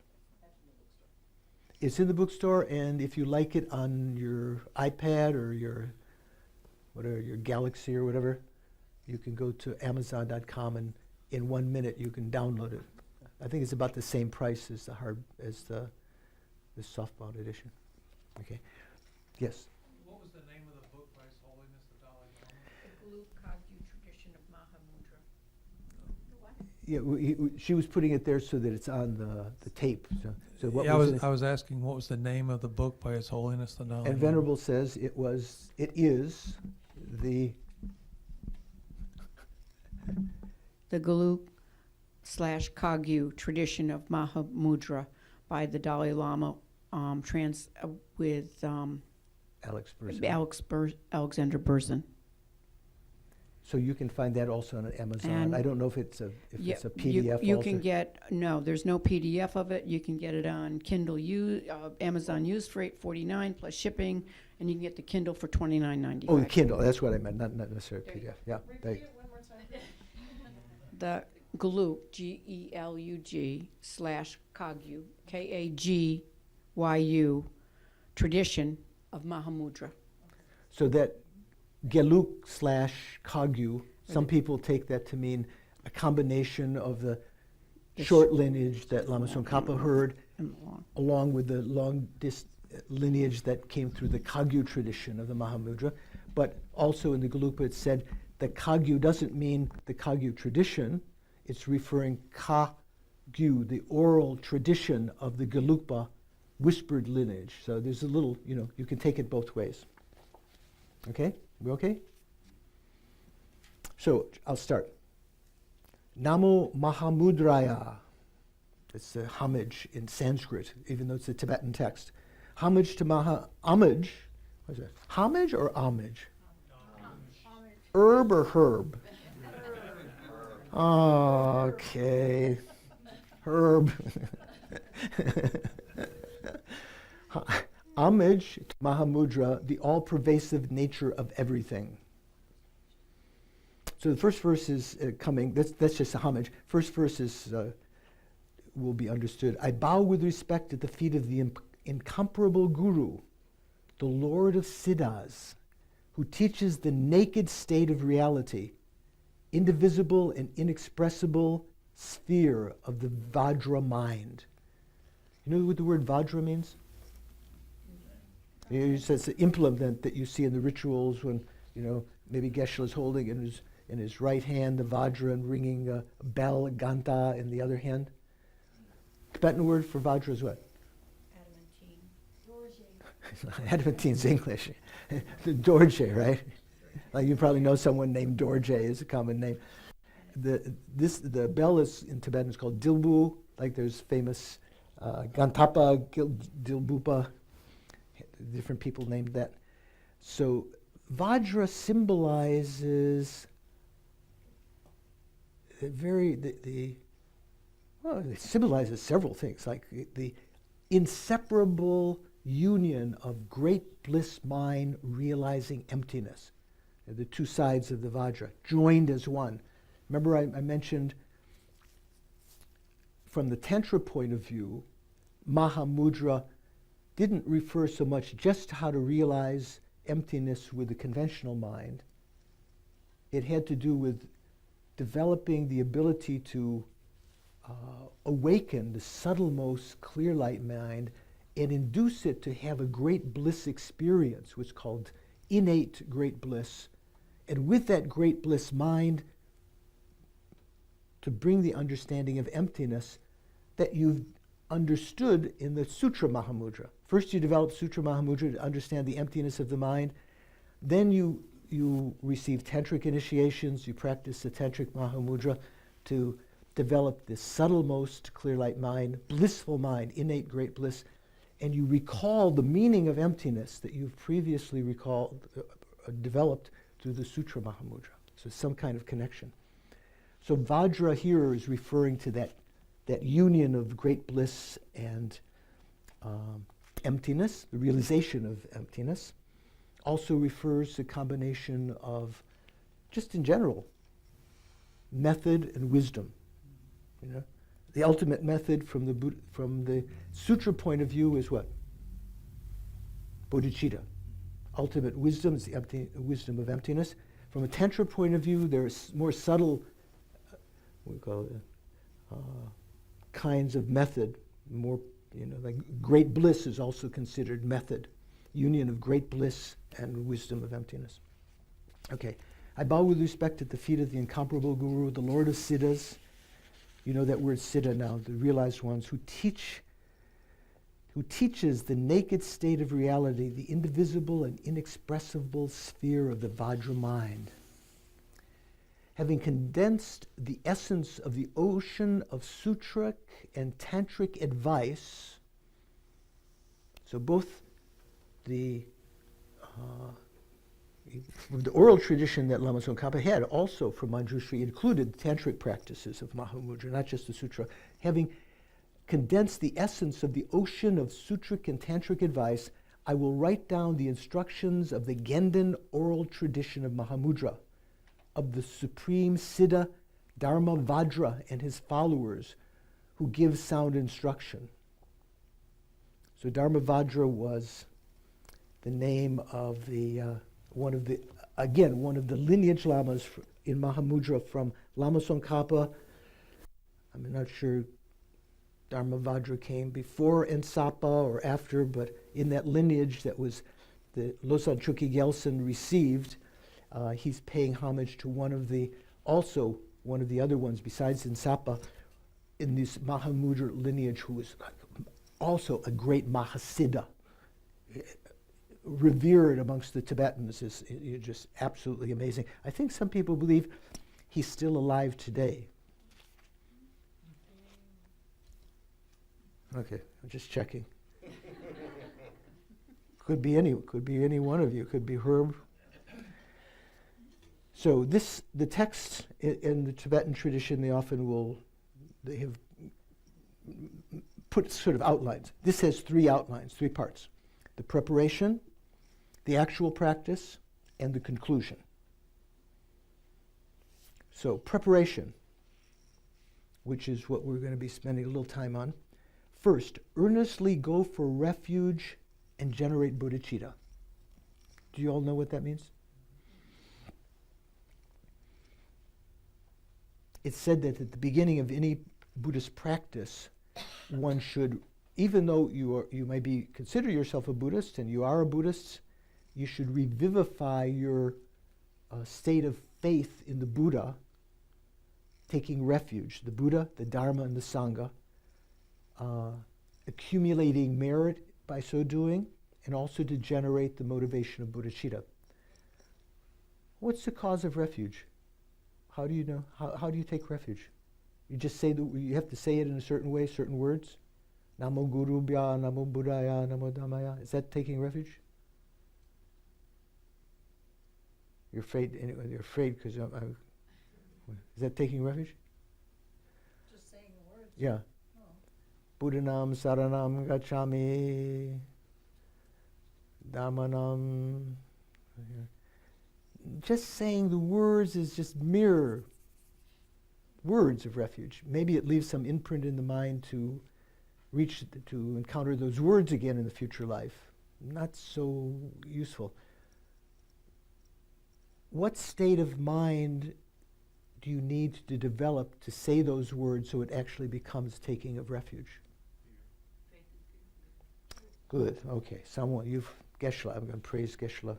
It's in the bookstore, and if you like it on your iPad or your Galaxy or whatever, you can go to Amazon.com, and in 1 minute you can download it. I think it's about the same price as the softbound edition. Okay. Yes. What was the name of the book by His Holiness the Dalai Lama? The Gulu Kagyu tradition of Mahamudra. The what? Yeah, she was putting it there so that it's on the tape. So what Yeah, was I was asking what was the name of the book by His Holiness the Dalai Lama? And Venerable says it is the Gulu / Kagyu tradition of Mahamudra by the Dalai Lama, with Alex Burson. Alexander Berzin. So you can find that also on Amazon. And I don't know if it's a PDF. You also. can there's no PDF of it. You can get it on Kindle Amazon used for $8.49 plus shipping, and you can get the Kindle for $29.95. Oh, the Kindle. That's what I meant. Not necessarily There PDF. Yeah. Repeat it one more time. The Gelug, Gelug / Kagyu, Kagyu, tradition of Mahamudra. So that Gelug / Kagyu, some people take that to mean a combination of the short lineage that Lama Tsongkhapa heard, along with the long lineage that came through the Kagyu tradition of the Mahamudra. But also in the Gelugpa it said the Kagyu doesn't mean the Kagyu tradition, it's referring Kagyu, the oral tradition of the Gelugpa whispered lineage. So there's a little, you can take it both ways. Okay? We okay? So I'll start. Namo Mahamudraya. It's a homage in Sanskrit, even though it's a Tibetan text. Homage to homage. What is it? Homage or homage? Herb or herb? Okay. Herb. Homage to Mahamudra, the all-pervasive nature of everything. So the first verse is coming, that's just a homage. First verse is, will be understood. I bow with respect at the feet of the incomparable Guru, the Lord of Siddhas, who teaches the naked state of reality, indivisible and inexpressible sphere of the Vajra mind, You know what the word Vajra means? It's the implement that you see in the rituals when, maybe Geshe is holding in his right hand the Vajra and ringing a bell, a Ganta, in the other hand. Tibetan word for Vajra is what? Adamantine. Adamantine's English. Dorje, right? Like you probably know someone named Dorje is a common name. The bell is in Tibetan is called Dilbu, like there's famous Gantapa, Dilbupa, different people named that. So Vajra symbolizes it symbolizes several things, like the inseparable union of great bliss mind realizing emptiness. The two sides of the Vajra, joined as one. Remember I mentioned from the Tantra point of view, Mahamudra didn't refer so much just to how to realize emptiness with the conventional mind. It had to do with developing the ability to awaken the subtlemost clear light mind and induce it to have a great bliss experience, which is called innate great bliss. And with that great bliss mind, to bring the understanding of emptiness that you've understood in the Sutra Mahamudra. First you develop Sutra Mahamudra to understand the emptiness of the mind. Then you receive tantric initiations, you practice the tantric Mahamudra to develop this subtlemost clear light mind, blissful mind, innate great bliss, and you recall the meaning of emptiness that you've previously developed through the Sutra Mahamudra. So some kind of connection. So Vajra here is referring to that union of great bliss and emptiness, the realization of emptiness. Also refers to a combination of, just in general, method and wisdom. The ultimate method from the Sutra point of view is what? Bodhicitta. Ultimate wisdom is the wisdom of emptiness. From a Tantra point of view, there's more subtle, we call it, kinds of method. More, like great bliss is also considered method. Union of great bliss and wisdom of emptiness. Okay, I bow with respect at the feet of the incomparable Guru, the Lord of Siddhas. You know that word Siddha now, the realized ones who teaches the naked state of reality, the indivisible and inexpressible sphere of the Vajra mind. Having condensed the essence of the ocean of sutric and tantric advice, so both the oral tradition that Lama Tsongkhapa had also from Manjushri included tantric practices of Mahamudra, not just the sutra. Having condensed the essence of the ocean of sutric and tantric advice, I will write down the instructions of the Gendan oral tradition of Mahamudra, of the supreme Siddha Dharma Vajra and his followers who give sound instruction. So Dharma Vajra was the name of one of the lineage lamas in Mahamudra from Lama Tsongkhapa. I'm not sure Dharma Vajra came before Ensapa or after, but in that lineage that was the Losang Chukyi Gyaltsen received, he's paying homage to one of the other ones besides Ensapa in this Mahamudra lineage, who was also a great Mahasiddha, revered amongst the Tibetans, is just absolutely amazing. I think some people believe he's still alive today. Okay, I'm just checking. Could be any one of you. Could be Herb. So the text in the Tibetan tradition, they have put sort of outlines. This has three outlines, three parts: the preparation, the actual practice, and the conclusion. So preparation, which is what we're going to be spending a little time on. First, earnestly go for refuge and generate bodhicitta. Do you all know what that means? It's said that at the beginning of any Buddhist practice, one should even though you may consider yourself a Buddhist, and you are a Buddhist, you should revivify your state of faith in the Buddha, taking refuge, the Buddha, the Dharma, and the Sangha, accumulating merit by so doing, and also to generate the motivation of bodhicitta. What's the cause of refuge? How do you know? How do you take refuge? You just say you have to say it in a certain way, certain words. Namo Gurubhya, Namo Buddhaya, Namo Dhammaya. Is that taking refuge? You're afraid. Anyway, you're afraid because is that taking refuge? Just saying the words. Yeah. Oh. Buddhanam Saranam Gacchami. Dhammanam. Just saying the words is just mere words of refuge. Maybe it leaves some imprint in the mind to encounter those words again in the future life. Not so useful. What state of mind do you need to develop to say those words so it actually becomes taking of refuge? Good. Okay. You've Geshe-la. I'm going to praise Geshe-la.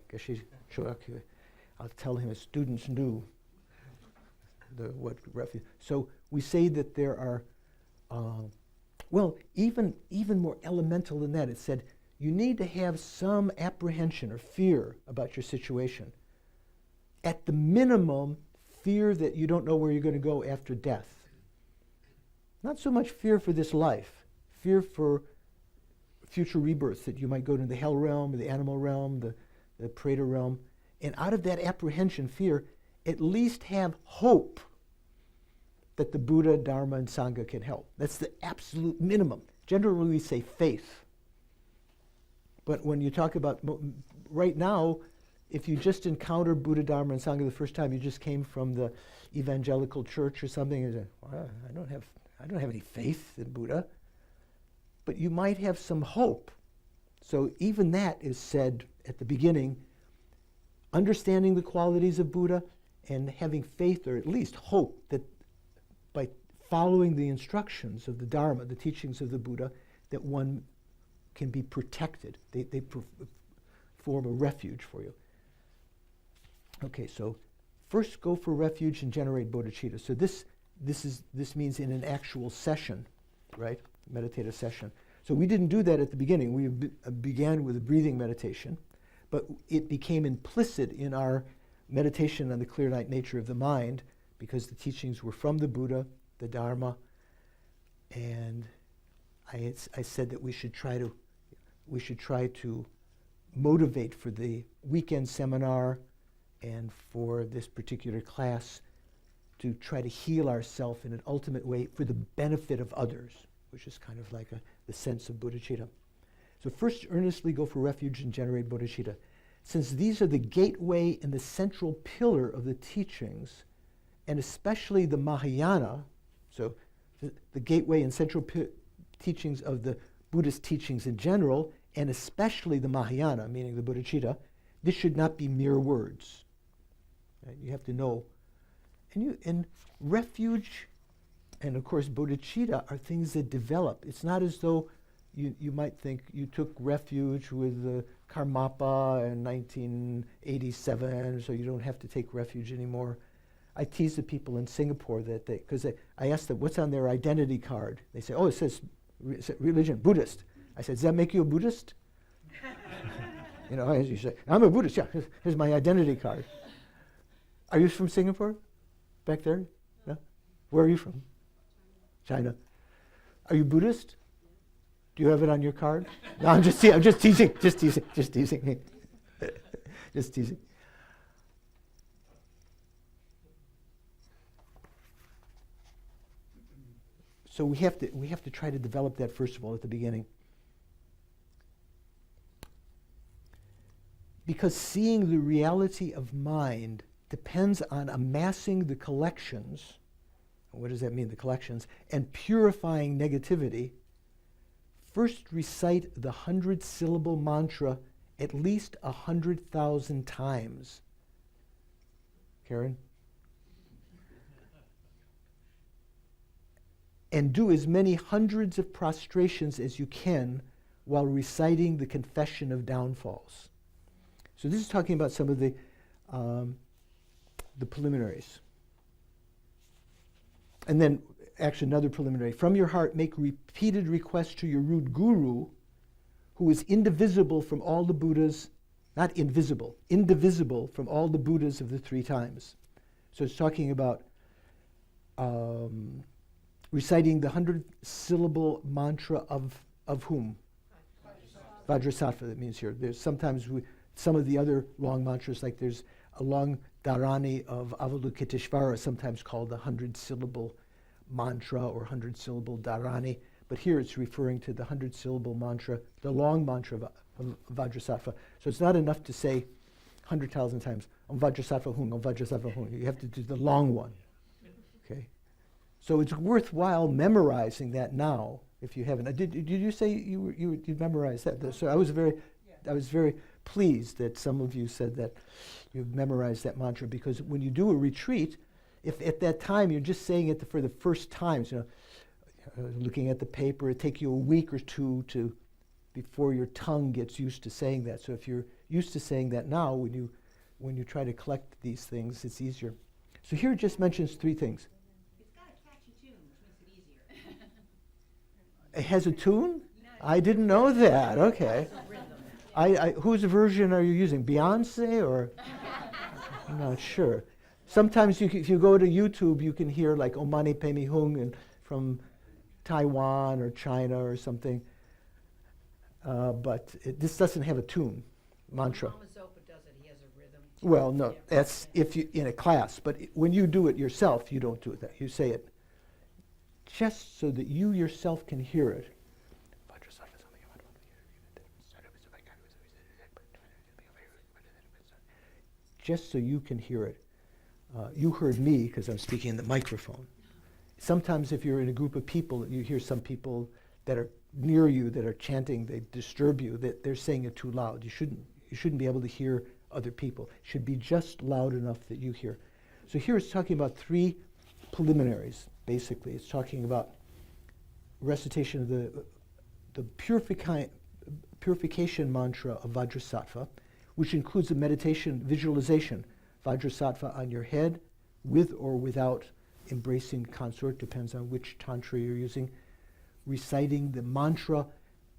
I'll tell him his students knew what refuge. So we say that there are, even more elemental than that. It said you need to have some apprehension or fear about your situation. At the minimum, fear that you don't know where you're going to go after death. Not so much fear for this life, fear for future rebirths, that you might go to the hell realm, or the animal realm, the Preta realm. And out of that apprehension, fear, at least have hope that the Buddha, Dharma, and Sangha can help. That's the absolute minimum. Generally, we say faith. But when you talk about, right now, if you just encounter Buddha, Dharma, and Sangha the first time, you just came from the evangelical church or something, and you say, well, I don't have any faith in Buddha. But you might have some hope. So even that is said at the beginning, understanding the qualities of Buddha and having faith, or at least hope, that by following the instructions of the Dharma, the teachings of the Buddha, that one can be protected. They form a refuge for you. Okay, so first go for refuge and generate bodhicitta. So this means in an actual session, right? Meditative session. So we didn't do that at the beginning. We began with a breathing meditation, but it became implicit in our meditation on the clear night nature of the mind, because the teachings were from the Buddha, the Dharma, and I said that we should try to motivate for the weekend seminar and for this particular class to try to heal ourselves in an ultimate way for the benefit of others, which is kind of like the sense of bodhicitta. So first, earnestly go for refuge and generate bodhicitta. Since these are the gateway and the central pillar of the teachings, and especially the Mahayana, so the gateway and central teachings of the Buddhist teachings in general, and especially the Mahayana, meaning the bodhicitta, this should not be mere words. Right? You have to know. And refuge and, of course, bodhicitta are things that develop. It's not as though you might think you took refuge with Karmapa in 1987, so you don't have to take refuge anymore. I tease the people in Singapore because I asked them, what's on their identity card? They say, oh, it says religion, Buddhist. I said, does that make you a Buddhist? As you say, I'm a Buddhist, yeah, here's my identity card. Are you from Singapore? Back there? No? Where are you from? China. Are you Buddhist? Do you have it on your card? No, I'm just teasing. Just teasing. Just teasing. So we have to try to develop that first of all at the beginning. Because seeing the reality of mind depends on amassing the collections. What does that mean, the collections? And purifying negativity. First recite the 100-syllable mantra at least 100,000 times. Karen? and do as many hundreds of prostrations as you can while reciting the confession of downfalls. So this is talking about some of the preliminaries. And then, actually, another preliminary. From your heart, make repeated requests to your root guru, who is indivisible from all the Buddhas, not invisible, indivisible from all the Buddhas of the three times. So it's talking about reciting the 100-syllable mantra of whom? Vajrasattva, that means here. There's sometimes some of the other long mantras, like there's a long dharani of Avalokiteshvara, sometimes called the 100-syllable mantra or 100-syllable dharani. But here it's referring to the 100-syllable mantra, the long mantra of Vajrasattva. So it's not enough to say 100,000 times, Om Vajrasattva Hung, Om Vajrasattva Hung. You have to do the long one. Okay? So it's worthwhile memorizing that now, if you haven't. Did you say you memorized that? So I was very pleased that some of you said that you've memorized that mantra, because when you do a retreat, if at that time you're just saying it for the first times, looking at the paper, it takes you a week or two before your tongue gets used to saying that. So if you're used to saying that now, when you try to collect these things, it's easier. So here it just mentions three things. It's got a catchy tune, which makes it easier. It has a tune? I didn't know that. Okay. Whose version are you using? Beyonce or? I'm not sure. Sometimes if you go to YouTube, you can hear like Om Mani Padme Hung and from Taiwan or China or something. But this doesn't have a tune, mantra. Mama Zopa does it. He has a rhythm. Well, no, that's if you in a class. But when you do it yourself, you don't do it that. You say it just so that you yourself can hear it. Just so you can hear it. You heard me because I'm speaking in the microphone. Sometimes if you're in a group of people, you hear some people that are near you that are chanting, they disturb you, that they're saying it too loud. You shouldn't be able to hear other people. It should be just loud enough that you hear. So here it's talking about three preliminaries, basically. It's talking about recitation of the purification mantra of Vajrasattva, which includes a meditation visualization, Vajrasattva on your head, with or without embracing consort, depends on which tantra you're using, reciting the mantra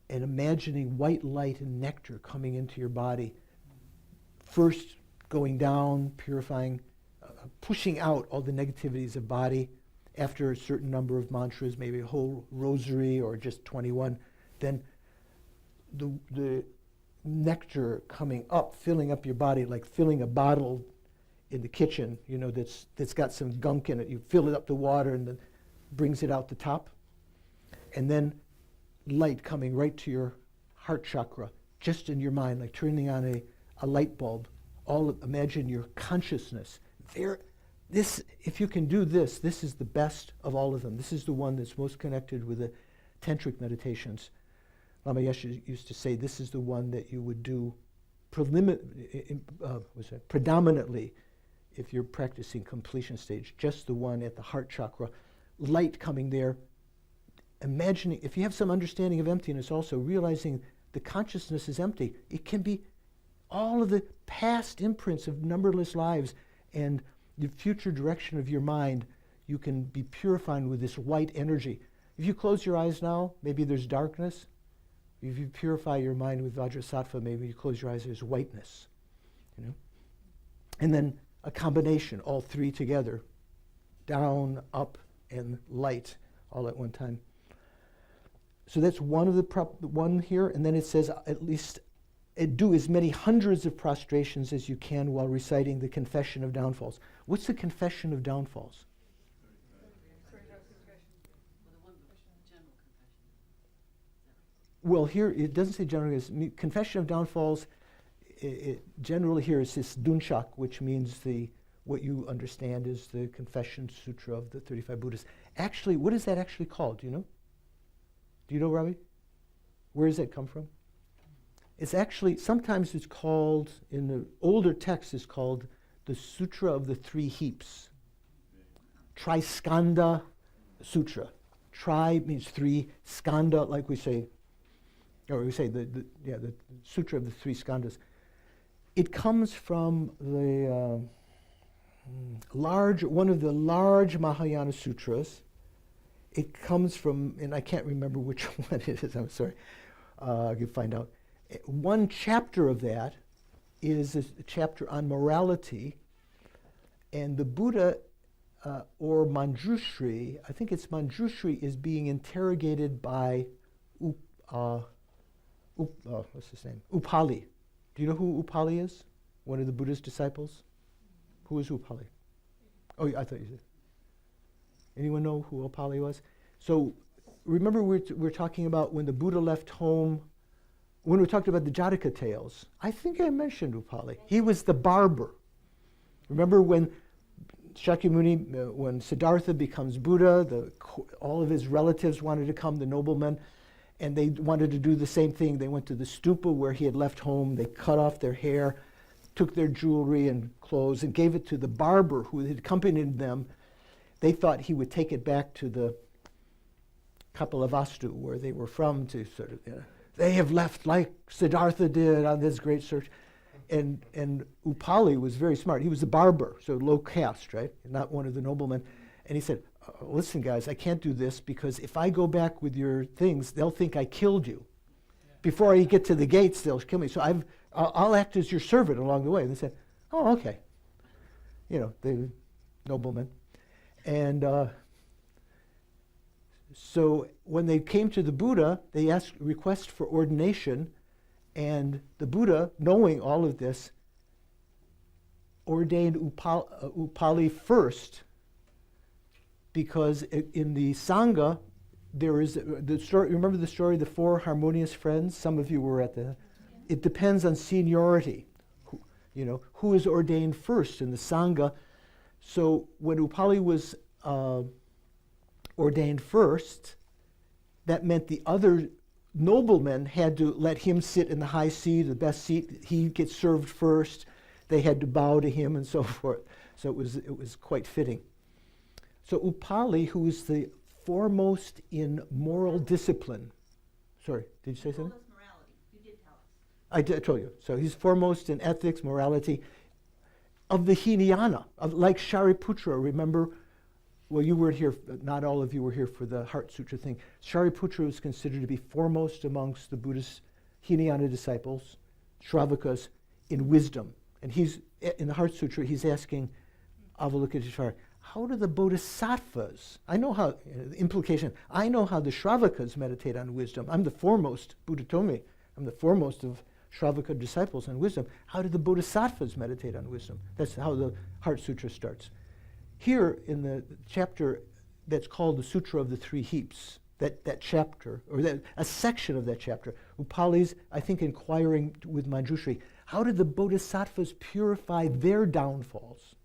and imagining white light and nectar coming into your body, first going down, purifying, pushing out all the negativities of body. After a certain number of mantras, maybe a whole rosary or just 21, then the nectar coming up, filling up your body, like filling a bottle in the kitchen, that's got some gunk in it. You fill it up to water and then brings it out the top. And then light coming right to your heart chakra, just in your mind, like turning on a light bulb. Imagine your consciousness. If you can do this, this is the best of all of them. This is the one that's most connected with the tantric meditations. Lama Yeshe used to say this is the one that you would do predominantly if you're practicing completion stage, just the one at the heart chakra, light coming there. Imagining, if you have some understanding of emptiness also, realizing the consciousness is empty, it can be all of the past imprints of numberless lives and the future direction of your mind, you can be purifying with this white energy. If you close your eyes now, maybe there's darkness. If you purify your mind with Vajrasattva, maybe you close your eyes, there's whiteness. And then a combination, all three together, down, up, and light, all at one time. So that's one of the one here, and then it says at least do as many hundreds of prostrations as you can while reciting the confession of downfalls. What's the confession of downfalls? Well, here it doesn't say general. Confession of downfalls. It generally here is this dunchak, which means what you understand is the Confession Sutra of the 35 Buddhas. Actually, what is that actually called? Do you know? Do you know, Ravi? Where does that come from? It's actually, sometimes it's called, in the older text, it's called the Sutra of the Three Heaps. Triskanda Sutra. Tri means three. Skanda, like we say, or we say the Sutra of the three skandhas. It comes from the one of the large Mahayana sutras. It comes from, and I can't remember which one it is, I'm sorry. I can find out. One chapter of that is a chapter on morality, and the Buddha, or Manjushri, I think it's Manjushri, is being interrogated by what's his name? Upali. Do you know who Upali is? One of the Buddha's disciples? Who is Upali? Oh, I thought you did. Anyone know who Upali was? So remember we're talking about when the Buddha left home, when we talked about the Jataka tales. I think I mentioned Upali. He was the barber. Remember when Shakyamuni, when Siddhartha becomes Buddha, all of his relatives wanted to come, the noblemen, and they wanted to do the same thing. They went to the stupa where he had left home. They cut off their hair, took their jewelry and clothes, and gave it to the barber who had accompanied them. They thought he would take it back to the Kapilavastu, where they were from, to sort of, they have left like Siddhartha did on this great search. And Upali was very smart. He was a barber, so low caste, right? Not one of the noblemen. And he said, listen, guys, I can't do this because if I go back with your things, they'll think I killed you. Before I get to the gates, they'll kill me. So I'll act as your servant along the way. And they said, oh, okay. The noblemen. And so when they came to the Buddha, they request for ordination. And the Buddha, knowing all of this, ordained Upali first, because in the Sangha, there is the story. Remember the story of the four harmonious friends? Some of you were at the. It depends on seniority. Who is ordained first in the Sangha. So when Upali was ordained first, that meant the other noblemen had to let him sit in the high seat, the best seat. He gets served first. They had to bow to him and so forth. So it was quite fitting. So Upali, who is the foremost in moral discipline. Sorry, did you say something? You told us morality. You did tell us. I told you. So he's foremost in ethics, morality, of the Hinayana, like Shariputra. Remember, well, you weren't here, not all of you were here for the Heart Sutra thing. Shariputra was considered to be foremost amongst the Buddhist Hinayana disciples, Shravakas, in wisdom. And he's, in the Heart Sutra, he's asking Avalokiteshvara, how do the bodhisattvas, I know how, the implication, I know how the Shravakas meditate on wisdom. I'm the foremost, Buddha told me, I'm the foremost of Shravaka disciples on wisdom. How do the bodhisattvas meditate on wisdom? That's how the Heart Sutra starts. Here in the chapter that's called the Sutra of the Three Heaps, that chapter, or a section of that chapter, Upali's, I think, inquiring with Manjushri, how did the bodhisattvas purify their downfalls?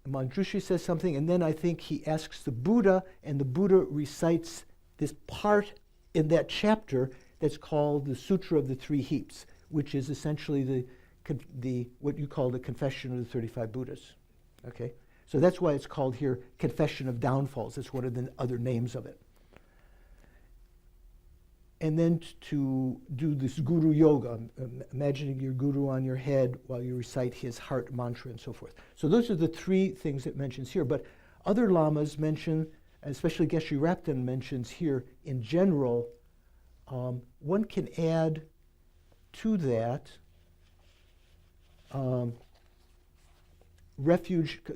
And Manjushri says something, and then I think he asks the Buddha, and the Buddha recites this part in that chapter that's called the Sutra of the Three Heaps, which is essentially the what you call the Confession of the 35 Buddhas. Okay, so that's why it's called here Confession of Downfalls. That's one of the other names of it. And then to do this guru yoga, imagining your guru on your head while you recite his heart mantra and so forth. So those are the three things it mentions here. But other lamas mention, especially Geshe Rapten mentions here in general, one can add to that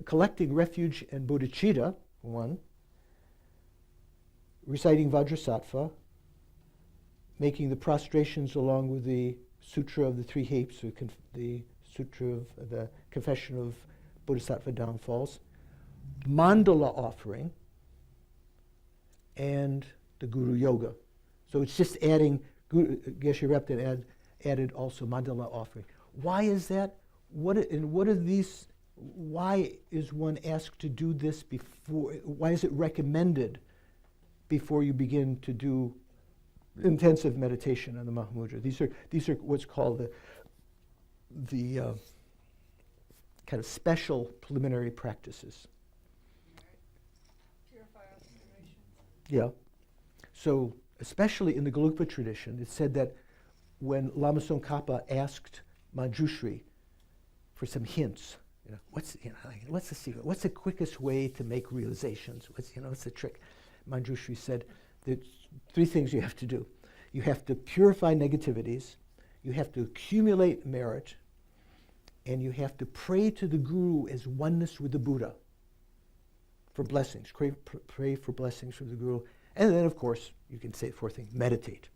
collecting refuge and bodhicitta, one, reciting Vajrasattva, making the prostrations along with the Sutra of the Three Heaps, the Sutra of the Confession of Bodhisattva Downfalls, mandala offering, and the Guru Yoga. So it's just adding, Geshe Rapten added also mandala offering. Why is that? What are these? Why is one asked to do this before? Why is it recommended before you begin to do intensive meditation on the Mahamudra? These are what's called the kind of special preliminary practices. Purify us. Yeah. So, especially in the Gelugpa tradition, it's said that when Lama Tsongkhapa asked Manjushri for some hints, what's the secret? What's the quickest way to make realizations? What's the trick? Manjushri said, there's 3 things you have to do. You have to purify negativities, you have to accumulate merit, and you have to pray to the Guru as oneness with the Buddha for blessings. Pray for blessings from the Guru. And then, of course, you can say the 4th thing, meditate.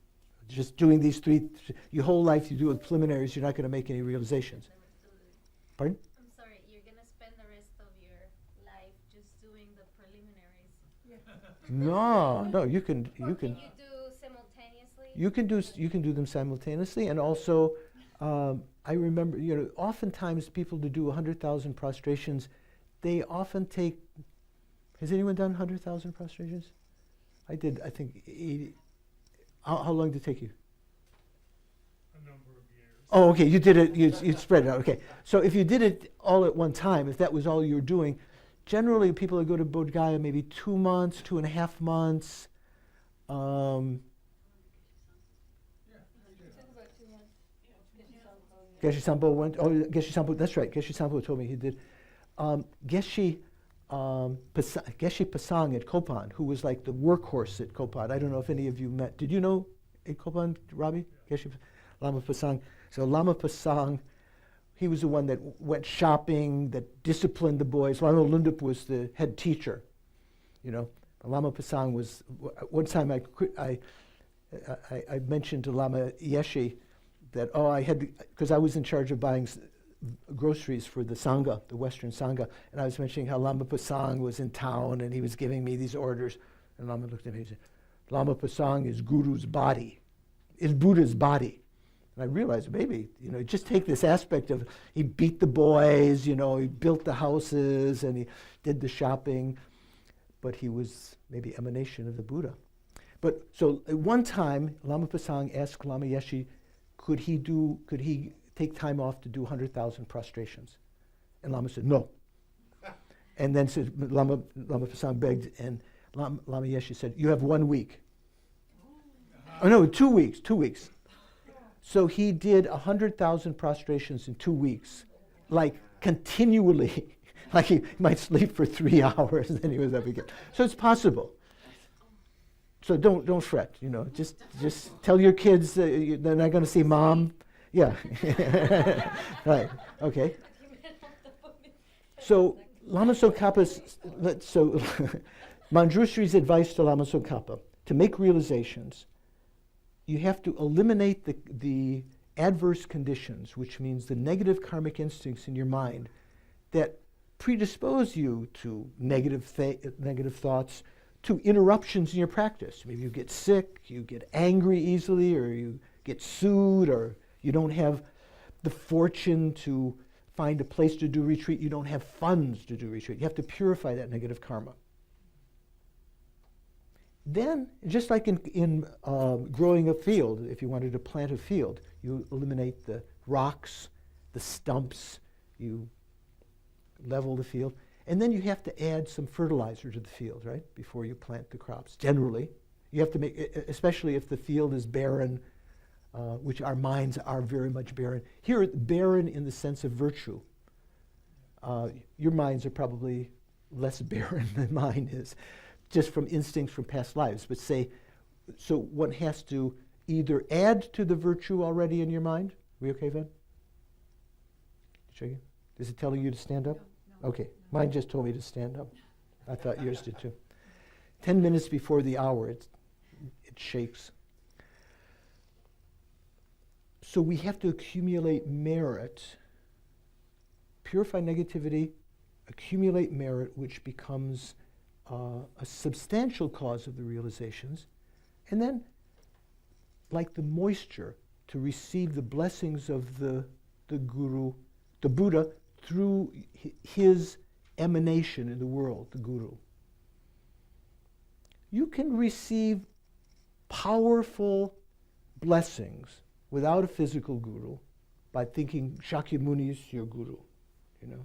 Just doing these 3, your whole life you do with preliminaries, you're not going to make any realizations. Pardon? I'm sorry, you're going to spend the rest of your life just doing the preliminaries. No, you can Can you do simultaneously? you can do them simultaneously, and also I remember oftentimes people to do 100,000 prostrations, they often take. Has anyone done 100,000 prostrations? I did. I think 80. How long did it take you? A number of years. Oh, okay. You did it. You spread it out. Okay. So if you did it all at one time, if that was all you were doing, generally people that go to Bodh Gaya maybe 2 months, 2.5 months. Geshe Sampo went. Oh, Geshe Sampo. That's right. Geshe Sampo told me he did. Geshe Pasang at Kopan, who was like the workhorse at Kopan. I don't know if any of you met. Did you know at Kopan, Robbie? Geshe Lama Pasang. So Lama Pasang, he was the one that went shopping, that disciplined the boys. Lama Lundup was the head teacher. Lama Pasang was. One time I mentioned to Lama Yeshe that I had, because I was in charge of buying groceries for the Sangha, the Western Sangha, and I was mentioning how Lama Pasang was in town and he was giving me these orders, and Lama looked at me and said, Lama Pasang is Guru's body, is Buddha's body. And I realized, maybe, just take this aspect of he beat the boys, he built the houses and he did the shopping, but he was maybe emanation of the Buddha. But so at one time, Lama Pasang asked Lama Yeshe, could he take time off to do 100,000 prostrations? And Lama said, no. And then said, Lama Pasang begged, and Lama Yeshe said, you have 1 week. Oh no, 2 weeks, 2 weeks. So he did 100,000 prostrations in 2 weeks, like continually. Like he might sleep for 3 hours and then he was up again. So it's possible. So don't fret, just tell your kids they're not going to see mom. Yeah. Right. Okay. So Lama Tsongkhapa's, Manjushri's advice to Lama Tsongkhapa, to make realizations, you have to eliminate the adverse conditions, which means the negative karmic instincts in your mind that predispose you to negative thoughts, to interruptions in your practice. Maybe you get sick, you get angry easily, or you get sued, or you don't have the fortune to find a place to do retreat, you don't have funds to do retreat. You have to purify that negative karma. Then, just like in growing a field, if you wanted to plant a field, you eliminate the rocks, the stumps, you level the field, and then you have to add some fertilizer to the field, right, before you plant the crops. Generally, you have to make, especially if the field is barren, which our minds are very much barren. Here, barren in the sense of virtue. Your minds are probably less barren than mine is, just from instincts from past lives. But so one has to either add to the virtue already in your mind. We okay, Ven? Is it telling you to stand up? No. Okay, mine just told me to stand up. I thought yours did too. 10 minutes before the hour, it shakes. So we have to accumulate merit, purify negativity, accumulate merit, which becomes a substantial cause of the realizations, and then, like the moisture, to receive the blessings of the Guru, the Buddha, through his emanation in the world, the Guru. You can receive powerful blessings without a physical guru by thinking Shakyamuni is your guru, You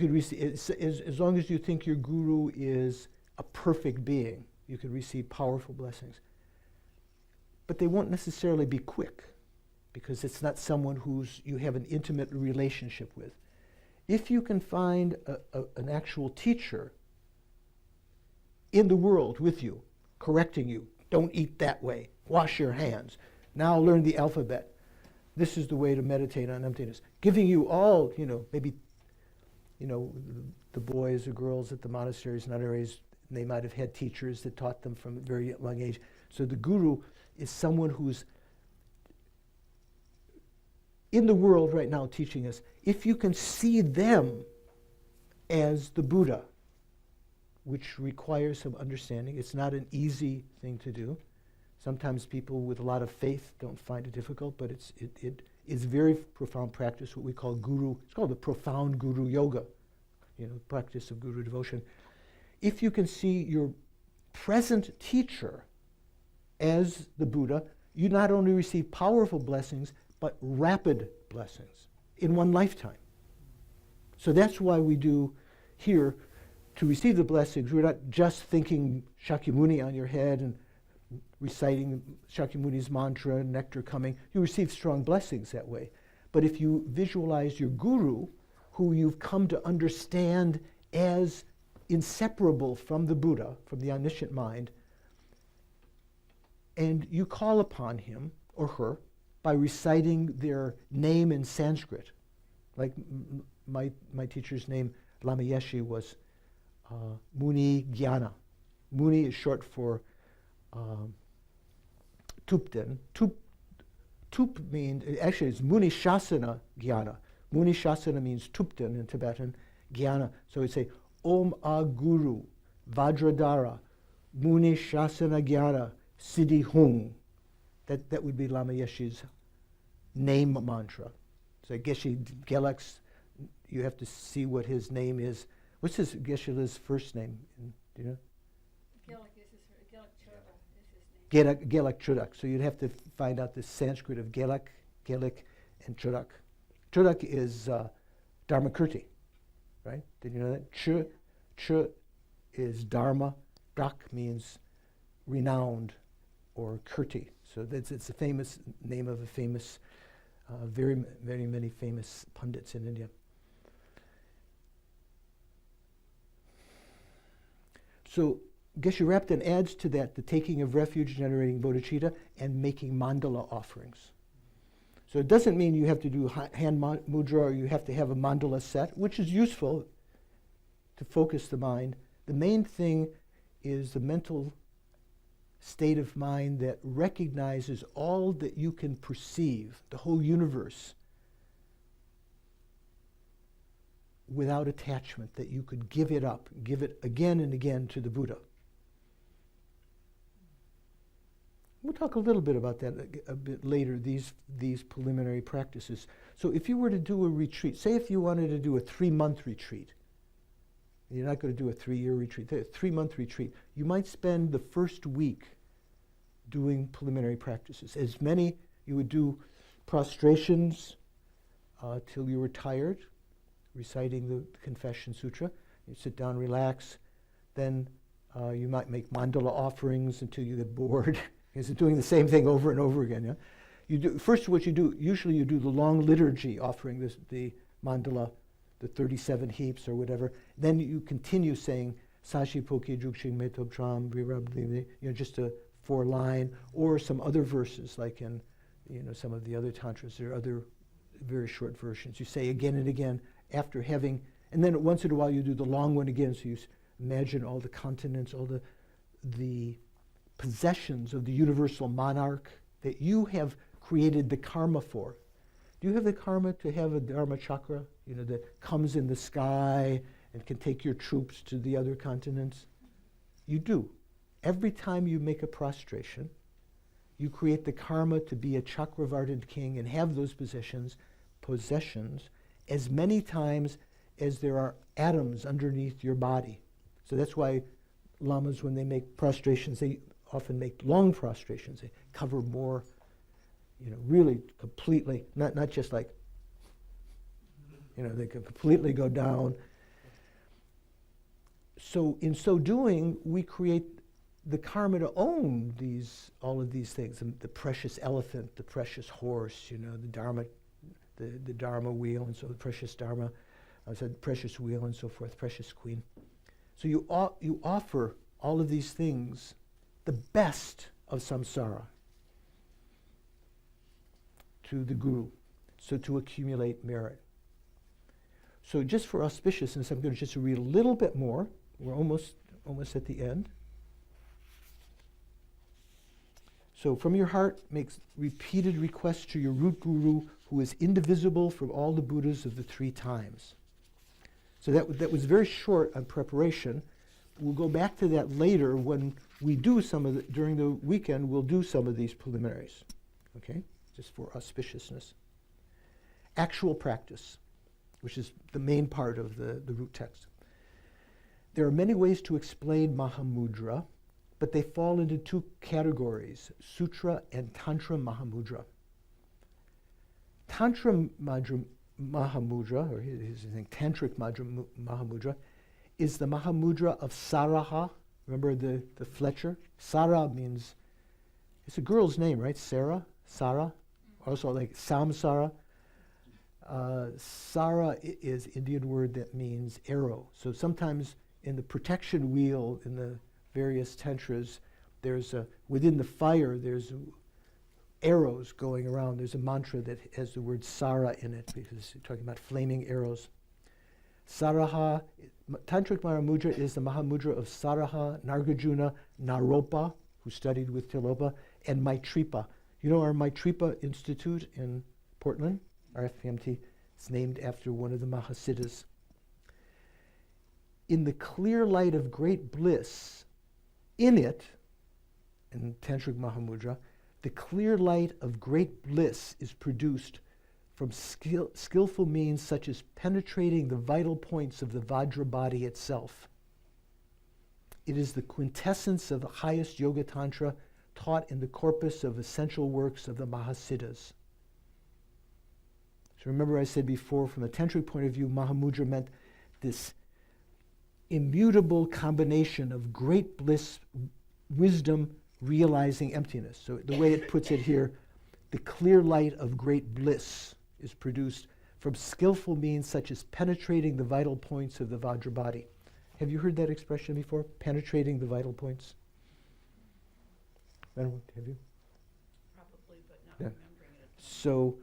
could receive, as long as you think your guru is a perfect being. You could receive powerful blessings. But they won't necessarily be quick, because it's not someone who's you have an intimate relationship with. If you can find an actual teacher in the world with you, correcting you, don't eat that way, wash your hands, now learn the alphabet, this is the way to meditate on emptiness, giving you all, maybe, the boys or girls at the monasteries and other areas, they might have had teachers that taught them from a very young age. So the guru is someone who's in the world right now teaching us. If you can see them as the Buddha, which requires some understanding, it's not an easy thing to do. Sometimes people with a lot of faith don't find it difficult, but it is very profound practice, what we call guru. It's called the profound guru yoga, practice of guru devotion. If you can see your present teacher as the Buddha, you not only receive powerful blessings, but rapid blessings in one lifetime. So that's why we do here, to receive the blessings, we're not just thinking Shakyamuni on your head and reciting Shakyamuni's mantra, nectar coming. You receive strong blessings that way. But if you visualize your guru, who you've come to understand as inseparable from the Buddha, from the omniscient mind, and you call upon him or her by reciting their name in Sanskrit. Like my teacher's name, Lama Yeshe, was Muni Jnana. Muni is short for Thubten. Tup means, actually it's Muni Shasana Jnana. Muni Shasana means Thubten in Tibetan, Jnana. So we say, Om A Guru Vajradhara Muni Shasana Jnana Siddhi Hung. That would be Lama Yeshe's name mantra. So Geshe Gelek's, you have to see what his name is. What's his Geshe-la's first name? Do you know? Gelek Chudak. So you'd have to find out the Sanskrit of Gelek, and Chudak. Chudak is Dharmakirti, right? Did you know that? Ch is Dharma. Dak means renowned or Kirti. So it's a famous name of a famous, very many famous pundits in India. So Geshe Rapten adds to that the taking of refuge, generating bodhicitta, and making mandala offerings. So it doesn't mean you have to do hand mudra or you have to have a mandala set, which is useful to focus the mind. The main thing is the mental state of mind that recognizes all that you can perceive, the whole universe, without attachment, that you could give it up, give it again and again to the Buddha. We'll talk a little bit about that a bit later, these preliminary practices. So if you were to do a retreat, say if you wanted to do a 3-month retreat, you're not going to do a 3-year retreat, a 3-month retreat, you might spend the first week doing preliminary practices. As many, you would do prostrations till you were tired, reciting the Confession Sutra. You sit down, relax. Then you might make mandala offerings until you get bored. Is it doing the same thing over and over again? Yeah. You do first. What you do usually, you do the long liturgy offering, the mandala, the 37 heaps or whatever. Then you continue saying Sashi Poki Jukshing Metob Tram Virabli, just a 4-line, or some other verses like in some of the other tantras. There are other very short versions. You say again and again after having, and then once in a while you do the long one again. So you imagine all the continents, all the possessions of the universal monarch that you have created the karma for. Do you have the karma to have a dharma chakra, that comes in the sky and can take your troops to the other continents? You do. Every time you make a prostration, you create the karma to be a chakravardhan king and have those possessions as many times as there are atoms underneath your body. So that's why lamas, when they make prostrations, they often make long prostrations. They cover more, really completely, not just like, they can completely go down. So in so doing, we create the karma to own all of these things, the precious elephant, the precious horse, the dharma wheel, and so the precious dharma, precious wheel, and so forth, precious queen. So you offer all of these things, the best of samsara, to the guru, so to accumulate merit. So just for auspiciousness, I'm going to just read a little bit more. We're almost at the end. So from your heart, makes repeated requests to your root guru, who is indivisible from all the Buddhas of the 3 times. So that was very short on preparation. We'll go back to that later when we do during the weekend, we'll do some of these preliminaries, okay? Just for auspiciousness. Actual practice, which is the main part of the root text. There are many ways to explain Mahamudra, but they fall into 2 categories, Sutra and Tantra Mahamudra. Tantra Mahamudra, or his Tantric Mahamudra, is the Mahamudra of Saraha. Remember the Fletcher? Sara means, it's a girl's name, right? Sarah? Sara? Also like Samsara. Sara is Indian word that means arrow. So sometimes in the protection wheel in the various tantras, within the fire, there's arrows going around. There's a mantra that has the word Sara in it because you're talking about flaming arrows. Saraha, Tantric Mahamudra is the Mahamudra of Saraha, Nagarjuna, Naropa, who studied with Tilopa, and Maitripa. You know our Maitripa Institute in Portland, our FPMT, is named after one of the Mahasiddhas. In the clear light of great bliss, in Tantric Mahamudra, the clear light of great bliss is produced from skillful means such as penetrating the vital points of the Vajra body itself. It is the quintessence of the highest Yoga Tantra taught in the corpus of essential works of the Mahasiddhas. So remember I said before, from a tantric point of view, Mahamudra meant this immutable combination of great bliss, wisdom, realizing emptiness. So the way it puts it here, the clear light of great bliss is produced from skillful means such as penetrating the vital points of the Vajra body. Have you heard that expression before? Penetrating the vital points? Have you? Probably, but not Yeah. remembering it. So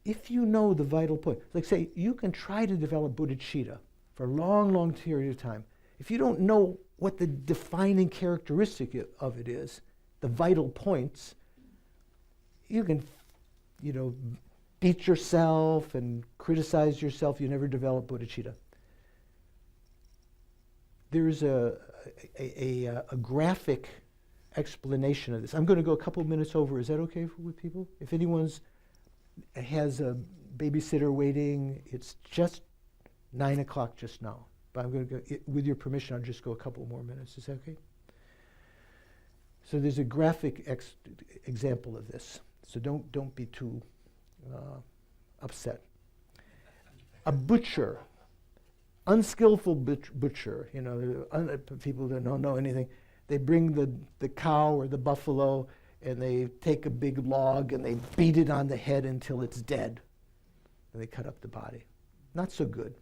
if you know the vital point, like say you can try to develop bodhicitta for a long, long period of time. If you don't know what the defining characteristic of it is, the vital points, you can, beat yourself and criticize yourself. You never develop bodhicitta. There's a graphic explanation of this. I'm going to go a couple minutes over. Is that okay with people? If anyone has a babysitter waiting, it's just 9 o'clock just now. But I'm going to go, with your permission, I'll just go a couple more minutes. Is that okay? So there's a graphic example of this. So don't be too upset. A butcher, unskillful butcher, people that don't know anything, they bring the cow or the buffalo and they take a big log and they beat it on the head until it's dead. And they cut up the body. Not so good.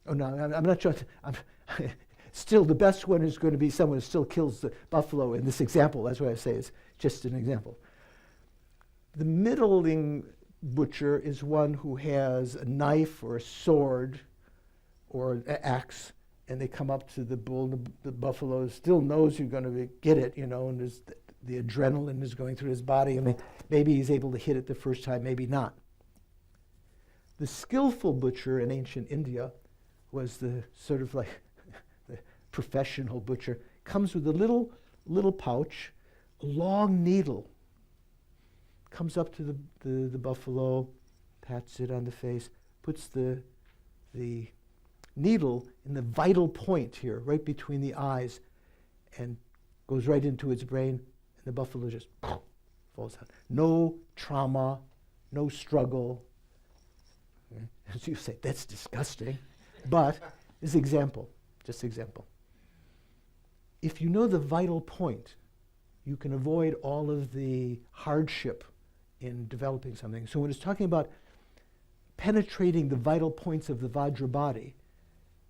Oh no, I'm not sure. Still, the best one is going to be someone who still kills the buffalo in this example. That's what I say. It's just an example. The middling butcher is one who has a knife or a sword or an axe, and they come up to the bull. The buffalo still knows you're going to get it, and the adrenaline is going through his body, and maybe he's able to hit it the first time, maybe not. The skillful butcher in ancient India was the sort of like the professional butcher. Comes with a little pouch, a long needle. Comes up to the buffalo, pats it on the face, puts the needle in the vital point here, right between the eyes, and goes right into its brain, and the buffalo just falls out. No trauma, no struggle. As you say, that's disgusting. But this example, Just example. If you know the vital point, you can avoid all of the hardship in developing something. So when it's talking about penetrating the vital points of the Vajra body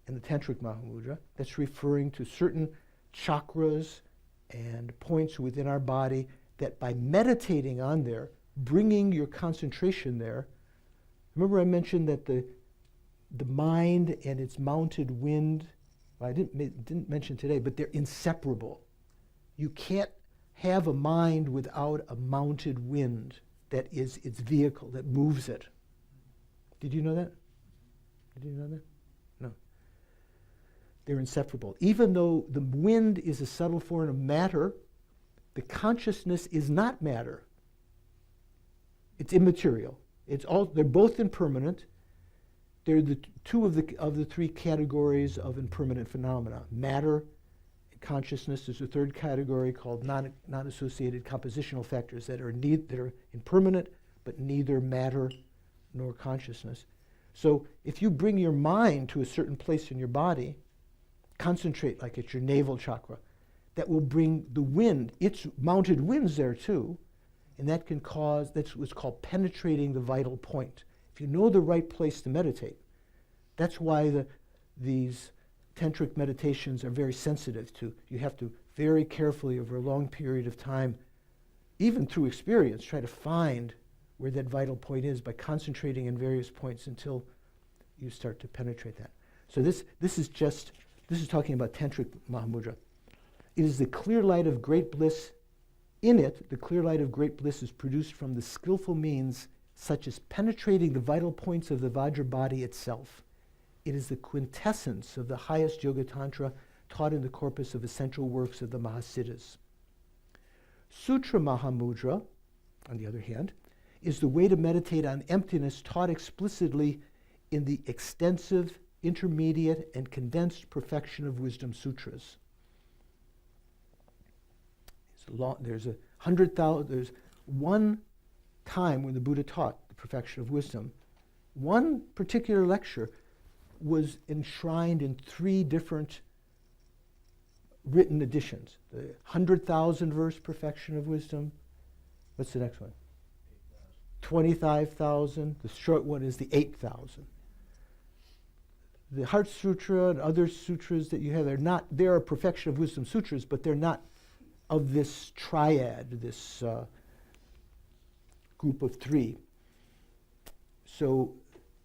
in the Tantric Mahamudra, that's referring to certain chakras and points within our body that by meditating on there, bringing your concentration there. Remember I mentioned that the mind and its mounted wind, well, I didn't mention today, but they're inseparable. You can't have a mind without a mounted wind that is its vehicle, that moves it. Did you know that? Did you know that? No. They're inseparable. Even though the wind is a subtle form of matter, the consciousness is not matter. It's immaterial. They're both impermanent. They're the two of the three categories of impermanent phenomena. Matter and consciousness is a third category called non-associated compositional factors that are impermanent, but neither matter nor consciousness. So if you bring your mind to a certain place in your body, concentrate like at your navel chakra, that will bring the wind. It's mounted winds there too, and that can cause, that's what's called penetrating the vital point. If you know the right place to meditate, that's why these tantric meditations are very sensitive to. You have to very carefully over a long period of time, even through experience, try to find where that vital point is by concentrating in various points until you start to penetrate that. So this is talking about Tantric Mahamudra. It is the clear light of great bliss. In it, the clear light of great bliss is produced from the skillful means such as penetrating the vital points of the Vajra body itself. It is the quintessence of the highest Yoga Tantra taught in the corpus of essential works of the Mahasiddhas. Sutra Mahamudra, on the other hand, is the way to meditate on emptiness taught explicitly in the extensive, intermediate, and condensed Perfection of Wisdom Sutras. There's one time when the Buddha taught the Perfection of Wisdom. One particular lecture was enshrined in 3 different written editions. The 100,000 verse Perfection of Wisdom. What's the next one? 25,000. The short one is the 8,000. The Heart Sutra and other sutras that you have, they are Perfection of Wisdom sutras, but they're not of this triad, this group of 3. So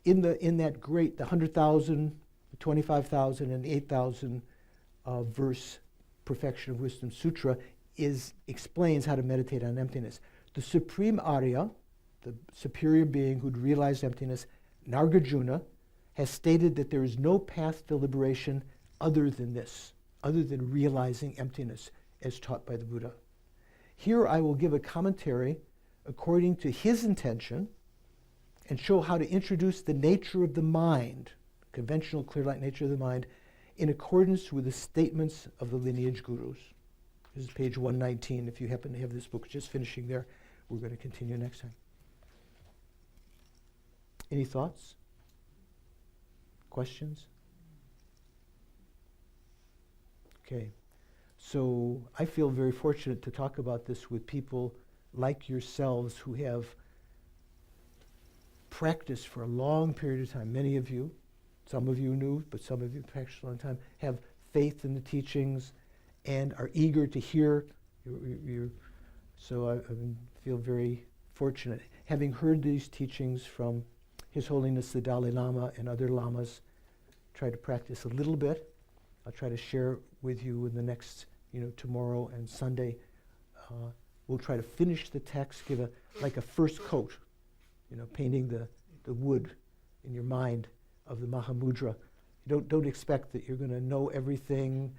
in that great, the 100,000, the 25,000, and the 8,000 verse Perfection of Wisdom Sutra explains how to meditate on emptiness. The Supreme Arya, the superior being who'd realized emptiness, Nagarjuna, has stated that there is no path to liberation other than this, other than realizing emptiness as taught by the Buddha. Here I will give a commentary according to his intention and show how to introduce the nature of the mind, conventional clear light nature of the mind, in accordance with the statements of the lineage gurus. This is page 119. If you happen to have this book just finishing there, we're going to continue next time. Any thoughts? Questions? Okay. So I feel very fortunate to talk about this with people like yourselves who have practiced for a long period of time. Many of you, some of you new, but some of you practiced a long time, have faith in the teachings and are eager to hear. So I feel very fortunate. Having heard these teachings from His Holiness the Dalai Lama and other lamas, try to practice a little bit. I'll try to share with you in the next, tomorrow and Sunday. We'll try to finish the text, give a first coat, painting the wood in your mind of the Mahamudra. You don't expect that you're going to know everything,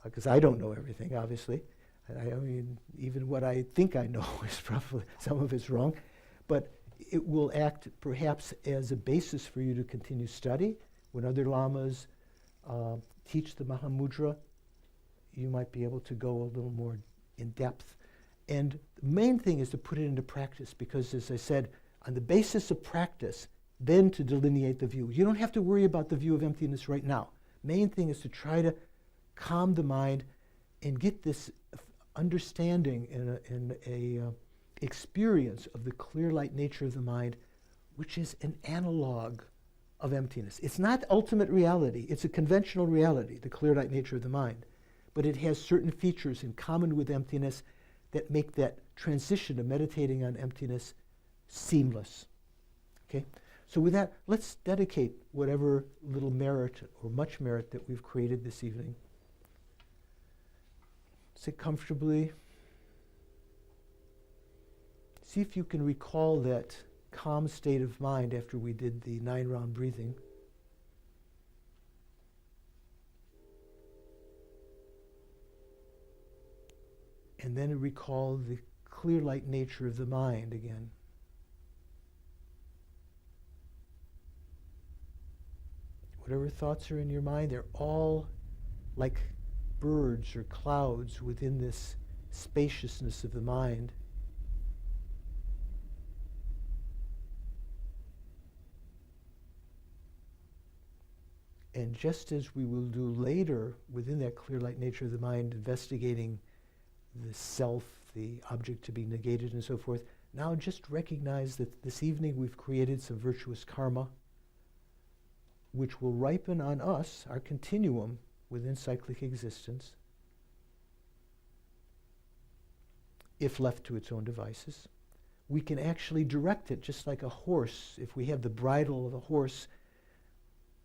because I don't know everything, obviously. I mean, even what I think I know is probably, some of it's wrong. But it will act perhaps as a basis for you to continue study. When other lamas teach the Mahamudra, you might be able to go a little more in depth. And the main thing is to put it into practice, because as I said, on the basis of practice, then to delineate the view. You don't have to worry about the view of emptiness right now. main thing is to try to calm the mind and get this understanding and a experience of the clear light nature of the mind, which is an analog of emptiness. It's not ultimate reality. It's a conventional reality, the clear light nature of the mind. But it has certain features in common with emptiness that make that transition to meditating on emptiness seamless. Okay? So with that, let's dedicate whatever little merit or much merit that we've created this evening. Sit comfortably. See if you can recall that calm state of mind after we did the 9-round breathing. And then recall the clear light nature of the mind again. Whatever thoughts are in your mind, they're all like birds or clouds within this spaciousness of the mind. And just as we will do later within that clear light nature of the mind, investigating the self, the object to be negated and so forth, now just recognize that this evening we've created some virtuous karma which will ripen on us, our continuum within cyclic existence, if left to its own devices. We can actually direct it just like a horse. If we have the bridle of a horse,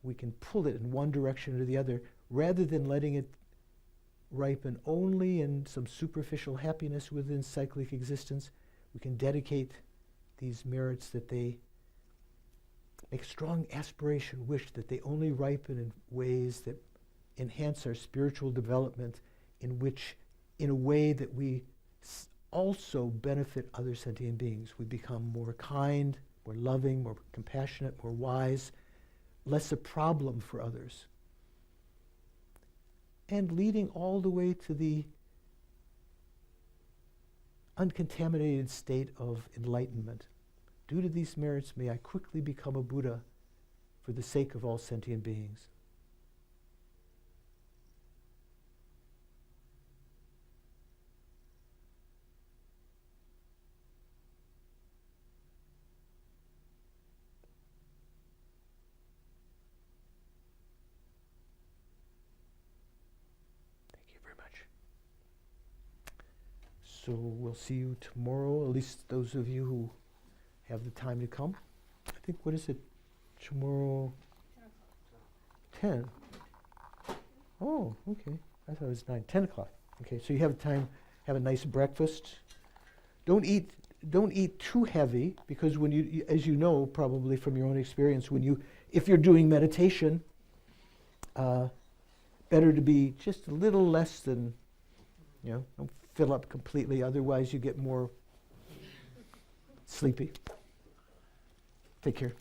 we can pull it in one direction or the other, rather than letting it ripen only in some superficial happiness within cyclic existence. We can dedicate these merits that they make strong aspiration, wish that they only ripen in ways that enhance our spiritual development, in a way that we also benefit other sentient beings. We become more kind, more loving, more compassionate, more wise, less a problem for others. And leading all the way to the uncontaminated state of enlightenment. Due to these merits, may I quickly become a Buddha for the sake of all sentient beings. So we'll see you tomorrow, at least those of you who have the time to come. I think, what is it, tomorrow? 10. Oh, okay. I thought it was 9, 10 o'clock. Okay, so you have time, have a nice breakfast. Don't eat too heavy, because when you, as you know, probably from your own experience, if you're doing meditation, better to be just a little less than, don't fill up completely, otherwise you get more sleepy. Take care.